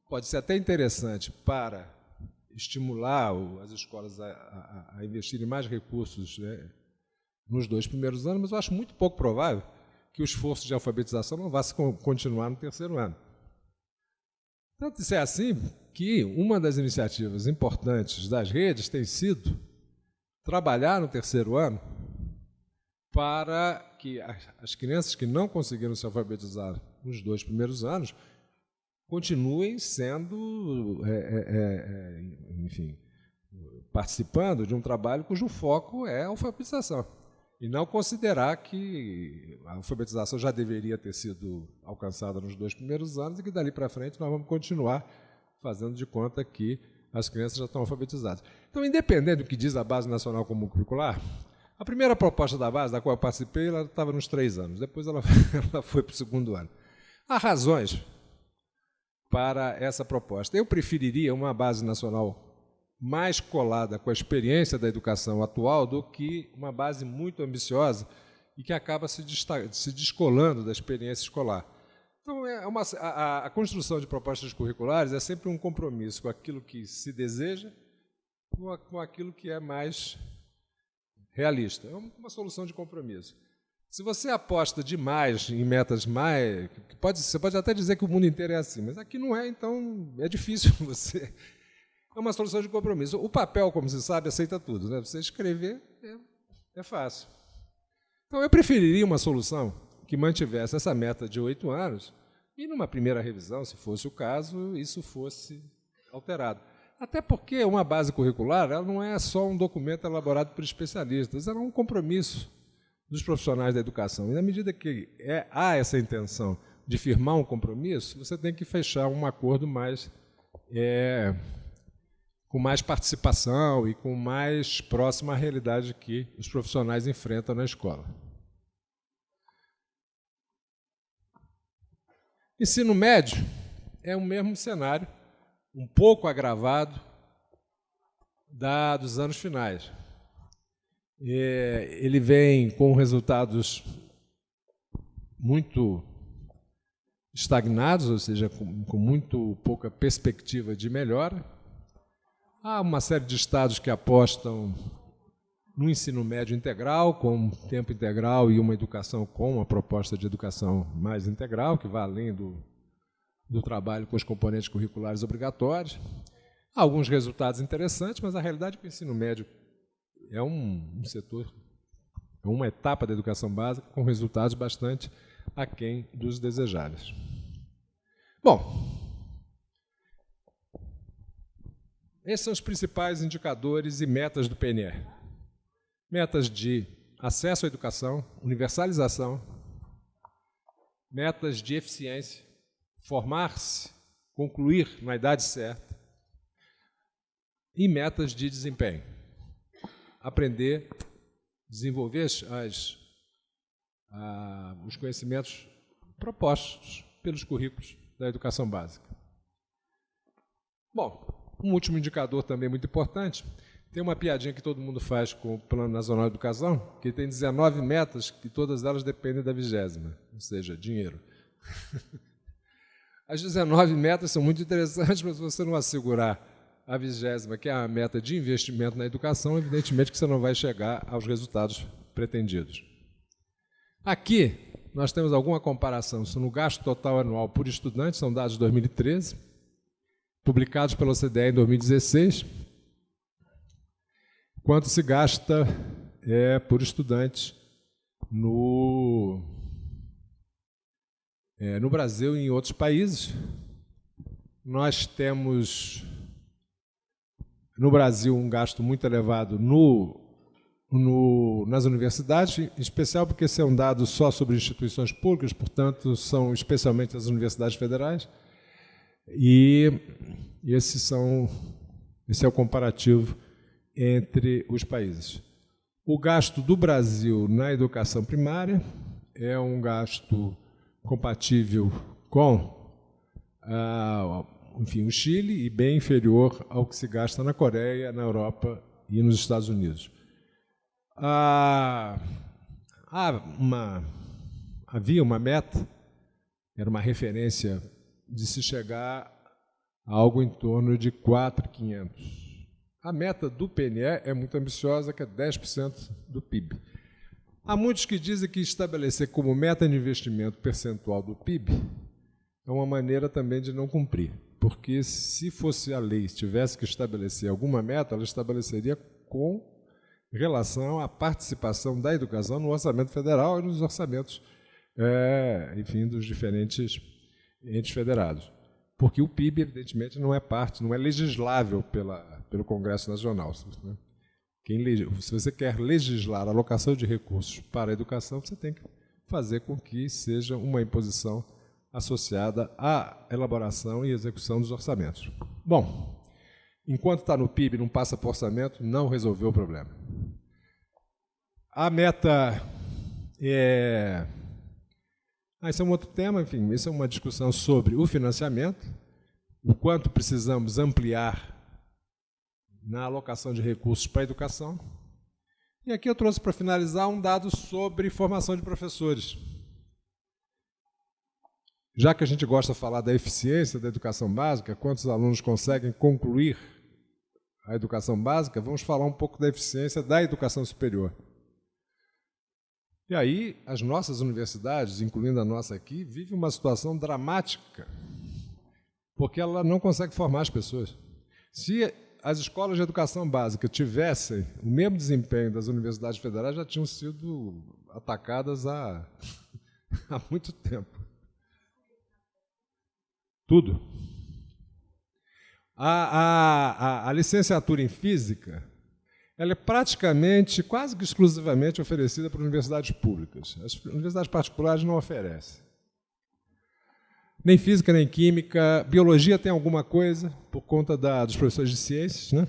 pode ser até interessante para estimular as escolas a investirem mais recursos, né, nos 2 primeiros anos, mas eu acho muito pouco provável que o esforço de alfabetização não vá se continuar no 3º ano. Tanto isso é assim que uma das iniciativas importantes das redes tem sido trabalhar no 3º ano para que as crianças que não conseguiram se alfabetizar nos 2 primeiros anos continuem sendo, enfim, participando de um trabalho cujo foco é a alfabetização. E não considerar que a alfabetização já deveria ter sido alcançada nos 2 primeiros anos e que dali para frente nós vamos continuar fazendo de conta que as crianças já estão alfabetizadas. Então, independente do que diz a Base Nacional Comum Curricular, a primeira proposta da base, da qual eu participei, ela estava nos 3 anos. Depois ela foi para o 2º ano. Há razões para essa proposta. Eu preferiria uma base nacional mais colada com a experiência da educação atual do que uma base muito ambiciosa e que acaba se descolando da experiência escolar. Então, a construção de propostas curriculares é sempre um compromisso com aquilo que se deseja, com aquilo que é mais realista. É uma solução de compromisso. Se você aposta demais em metas mais... Você pode até dizer que o mundo inteiro é assim, mas aqui não é, então é difícil você... É uma solução de compromisso. O papel, como se sabe, aceita tudo, né? Você escrever é fácil. Então, eu preferiria uma solução que mantivesse essa meta de 8 anos e, numa primeira revisão, se fosse o caso, isso fosse alterado. Até porque uma base curricular ela não é só um documento elaborado por especialistas, ela é um compromisso dos profissionais da educação. E, na medida que há essa intenção de firmar um compromisso, você tem que fechar um acordo com mais participação e com mais próxima à realidade que os profissionais enfrentam na escola. Ensino médio é o mesmo cenário, um pouco agravado dos anos finais. Ele vem com resultados muito estagnados, ou seja, com muito pouca perspectiva de melhora. Há uma série de estados que apostam no ensino médio integral, com tempo integral e uma educação com uma proposta de educação mais integral, que vai além do trabalho com os componentes curriculares obrigatórios. Há alguns resultados interessantes, mas a realidade é que o ensino médio é um setor É uma etapa da educação básica com resultados bastante aquém dos desejáveis. Bom, esses são os principais indicadores e metas do PNE. Metas de acesso à educação, universalização, metas de eficiência, formar-se, concluir na idade certa, e metas de desempenho. Aprender, desenvolver os conhecimentos propostos pelos currículos da educação básica. Bom, um último indicador também muito importante, tem uma piadinha que todo mundo faz com o Plano Nacional de Educação, que tem 19 metas, que todas elas dependem da 20ª, ou seja, dinheiro. As 19 metas são muito interessantes, mas se você não assegurar a 20ª, que é a meta de investimento na educação, evidentemente que você não vai chegar aos resultados pretendidos. Aqui, nós temos alguma comparação no gasto total anual por estudante, são dados de 2013, publicados pela OCDE em 2016, quanto se gasta por estudante no Brasil e em outros países. Nós temos, no Brasil, um gasto muito elevado nas universidades, em especial porque esse é um dado só sobre instituições públicas, portanto, são especialmente as universidades federais, e esse é o comparativo entre os países. O gasto do Brasil na educação primária é um gasto compatível com o Chile e bem inferior ao que se gasta na Coreia, na Europa e nos Estados Unidos. Havia uma meta, era uma referência de se chegar a algo em torno de 4.500. A meta do PNE é muito ambiciosa, que é 10% do PIB. Há muitos que dizem que estabelecer como meta de investimento percentual do PIB é uma maneira também de não cumprir, porque se fosse a lei, tivesse que estabelecer alguma meta, ela estabeleceria com relação à participação da educação no orçamento federal e nos orçamentos, dos diferentes entes federados. Porque o PIB, evidentemente, não é parte, não é legislável pelo Congresso Nacional. Se você quer legislar a alocação de recursos para a educação, você tem que fazer com que seja uma imposição associada à elaboração e execução dos orçamentos. Bom, enquanto está no PIB e não passa para o orçamento, não resolveu o problema. A meta esse é um outro tema, enfim, isso é uma discussão sobre o financiamento, o quanto precisamos ampliar na alocação de recursos para a educação. E aqui eu trouxe para finalizar um dado sobre formação de professores. Já que a gente gosta de falar da eficiência da educação básica, quantos alunos conseguem concluir a educação básica, vamos falar um pouco da eficiência da educação superior. E aí, as nossas universidades, incluindo a nossa aqui, vivem uma situação dramática, porque ela não consegue formar as pessoas. Se as escolas de educação básica tivessem o mesmo desempenho das universidades federais, já tinham sido atacadas há muito tempo. Tudo. A licenciatura em Física, ela é praticamente, quase que exclusivamente oferecida por universidades públicas. As universidades particulares não oferecem. Nem Física, nem Química. Biologia tem alguma coisa, por conta dos professores de ciências, né?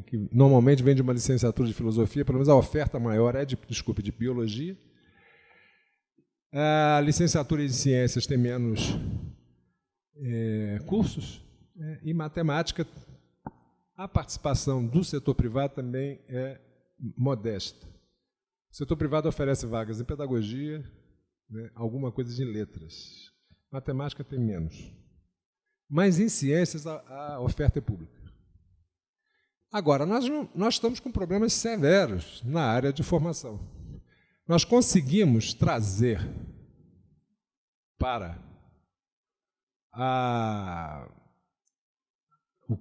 Que normalmente vem de uma licenciatura de Filosofia, pelo menos a oferta maior é de Biologia. A licenciatura em Ciências tem menos cursos, e Matemática, a participação do setor privado também é modesta. O setor privado oferece vagas em pedagogia, alguma coisa de letras. Matemática tem menos. Mas em ciências a oferta é pública. Agora, nós estamos com problemas severos na área de formação. Nós conseguimos trazer para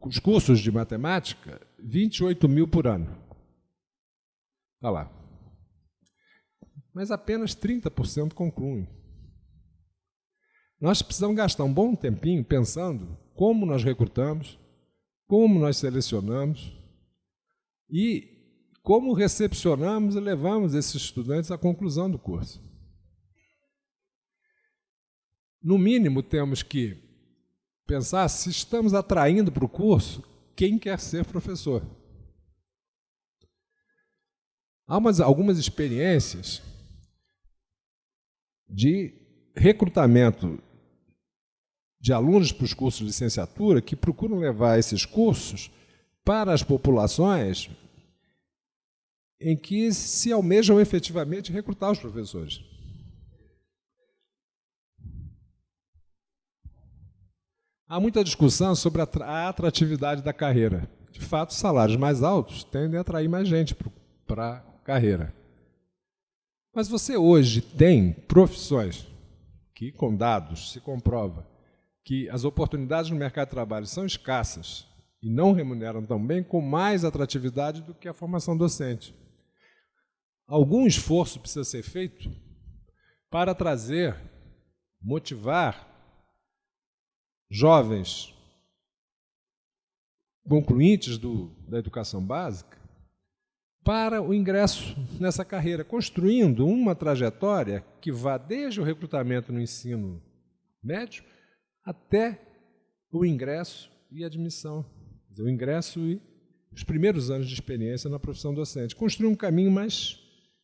os cursos de matemática, 28 mil por ano. Olha lá. mas apenas 30% concluem. Nós precisamos gastar um bom tempinho pensando como nós recrutamos, como nós selecionamos e como recepcionamos e levamos esses estudantes à conclusão do curso. No mínimo, temos que pensar se estamos atraindo para o curso quem quer ser professor. Há algumas experiências de recrutamento de alunos para os cursos de licenciatura que procuram levar esses cursos para as populações em que se almejam efetivamente recrutar os professores. Há muita discussão sobre a atratividade da carreira. De fato, salários mais altos tendem a atrair mais gente para a carreira. Mas você hoje tem profissões que, com dados, se comprova que as oportunidades no mercado de trabalho são escassas e não remuneram tão bem, com mais atratividade do que a formação docente. Algum esforço precisa ser feito para trazer, motivar jovens concluintes da educação básica para o ingresso nessa carreira, construindo uma trajetória que vá desde o recrutamento no ensino médio até o ingresso e admissão, quer dizer, o ingresso e os primeiros anos de experiência na profissão docente. Construir um caminho mais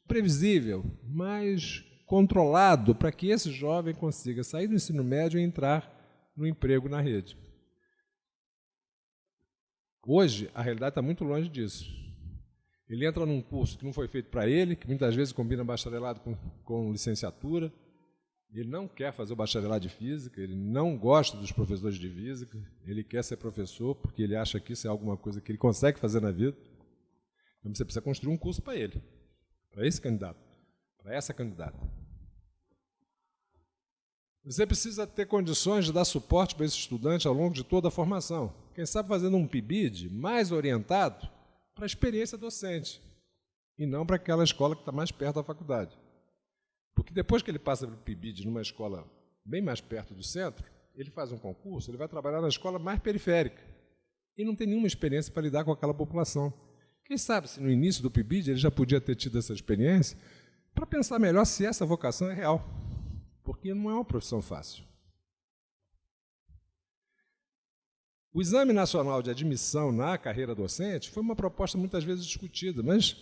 previsível, mais controlado, para que esse jovem consiga sair do ensino médio e entrar no emprego na rede. Hoje, a realidade está muito longe disso. Ele entra num curso que não foi feito para ele, que muitas vezes combina bacharelado com licenciatura. Ele não quer fazer o bacharelado de física, ele não gosta dos professores de física, ele quer ser professor porque ele acha que isso é alguma coisa que ele consegue fazer na vida. Então você precisa construir um curso para ele, para esse candidato, para essa candidata. Você precisa ter condições de dar suporte para esse estudante ao longo de toda a formação. Quem sabe fazendo um PIBID mais orientado para a experiência docente e não para aquela escola que está mais perto da faculdade. Porque depois que ele passa pelo PIBID numa escola bem mais perto do centro, ele faz um concurso, ele vai trabalhar na escola mais periférica e não tem nenhuma experiência para lidar com aquela população. Quem sabe se no início do PIBID ele já podia ter tido essa experiência para pensar melhor se essa vocação é real, porque não é uma profissão fácil. O Exame Nacional de Admissão na carreira docente foi uma proposta muitas vezes discutida, mas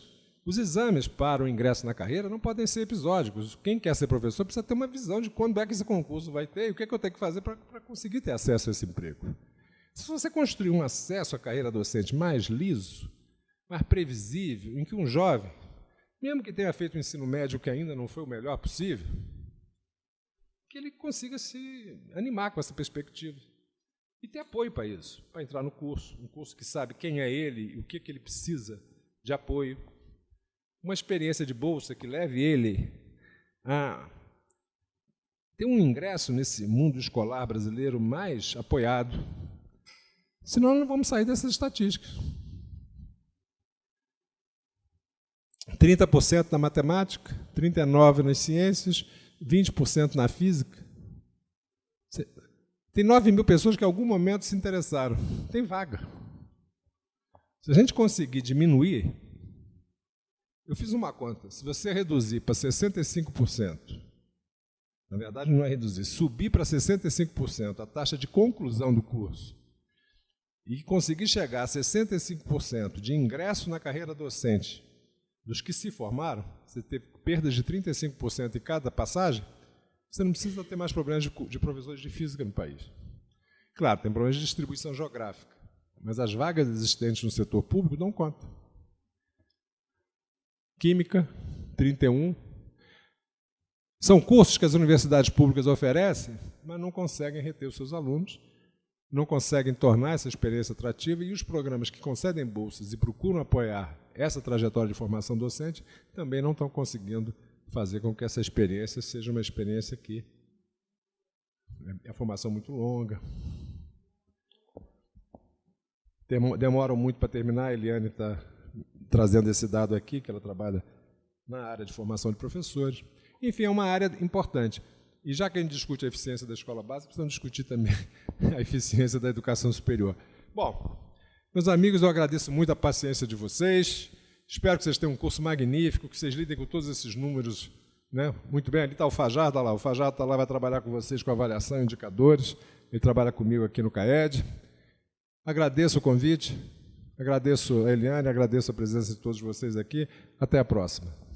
os exames para o ingresso na carreira não podem ser episódicos. Quem quer ser professor precisa ter uma visão de quando é que esse concurso vai ter e o que é que eu tenho que fazer para conseguir ter acesso a esse emprego. Se você construir um acesso à carreira docente mais liso, mais previsível, em que um jovem, mesmo que tenha feito o ensino médio que ainda não foi o melhor possível, que ele consiga se animar com essa perspectiva. E ter apoio para isso, para entrar no curso, um curso que sabe quem é ele e o que ele precisa de apoio. Uma experiência de bolsa que leve ele a ter um ingresso nesse mundo escolar brasileiro mais apoiado. Senão não vamos sair dessas estatísticas. 30% na matemática, 39% nas ciências, 20% na física. Tem 9 mil pessoas que em algum momento se interessaram. Tem vaga. Se a gente conseguir diminuir, eu fiz uma conta, se você reduzir para 65%, na verdade não é reduzir, subir para 65% a taxa de conclusão do curso e conseguir chegar a 65% de ingresso na carreira docente dos que se formaram, você ter perdas de 35% em cada passagem, você não precisa ter mais problemas de professores de física no país. Claro, tem problemas de distribuição geográfica, mas as vagas existentes no setor público dão conta. Química, 31. São cursos que as universidades públicas oferecem, mas não conseguem reter os seus alunos, não conseguem tornar essa experiência atrativa, e os programas que concedem bolsas e procuram apoiar essa trajetória de formação docente também não estão conseguindo fazer com que essa experiência seja uma experiência que é a formação muito longa. Demoram muito para terminar, a Eliane está trazendo esse dado aqui, que ela trabalha na área de formação de professores. Enfim, é uma área importante. E já que a gente discute a eficiência da escola básica, precisamos discutir também a eficiência da educação superior. Bom, meus amigos, eu agradeço muito a paciência de vocês. Espero que vocês tenham um curso magnífico, que vocês lidem com todos esses números, né? Muito bem. Ali está o Fajardo, está lá. O Fajardo está lá, vai trabalhar com vocês com avaliação e indicadores. Ele trabalha comigo aqui no CAED. Agradeço o convite, agradeço a Eliane, agradeço a presença de todos vocês aqui. Até a próxima.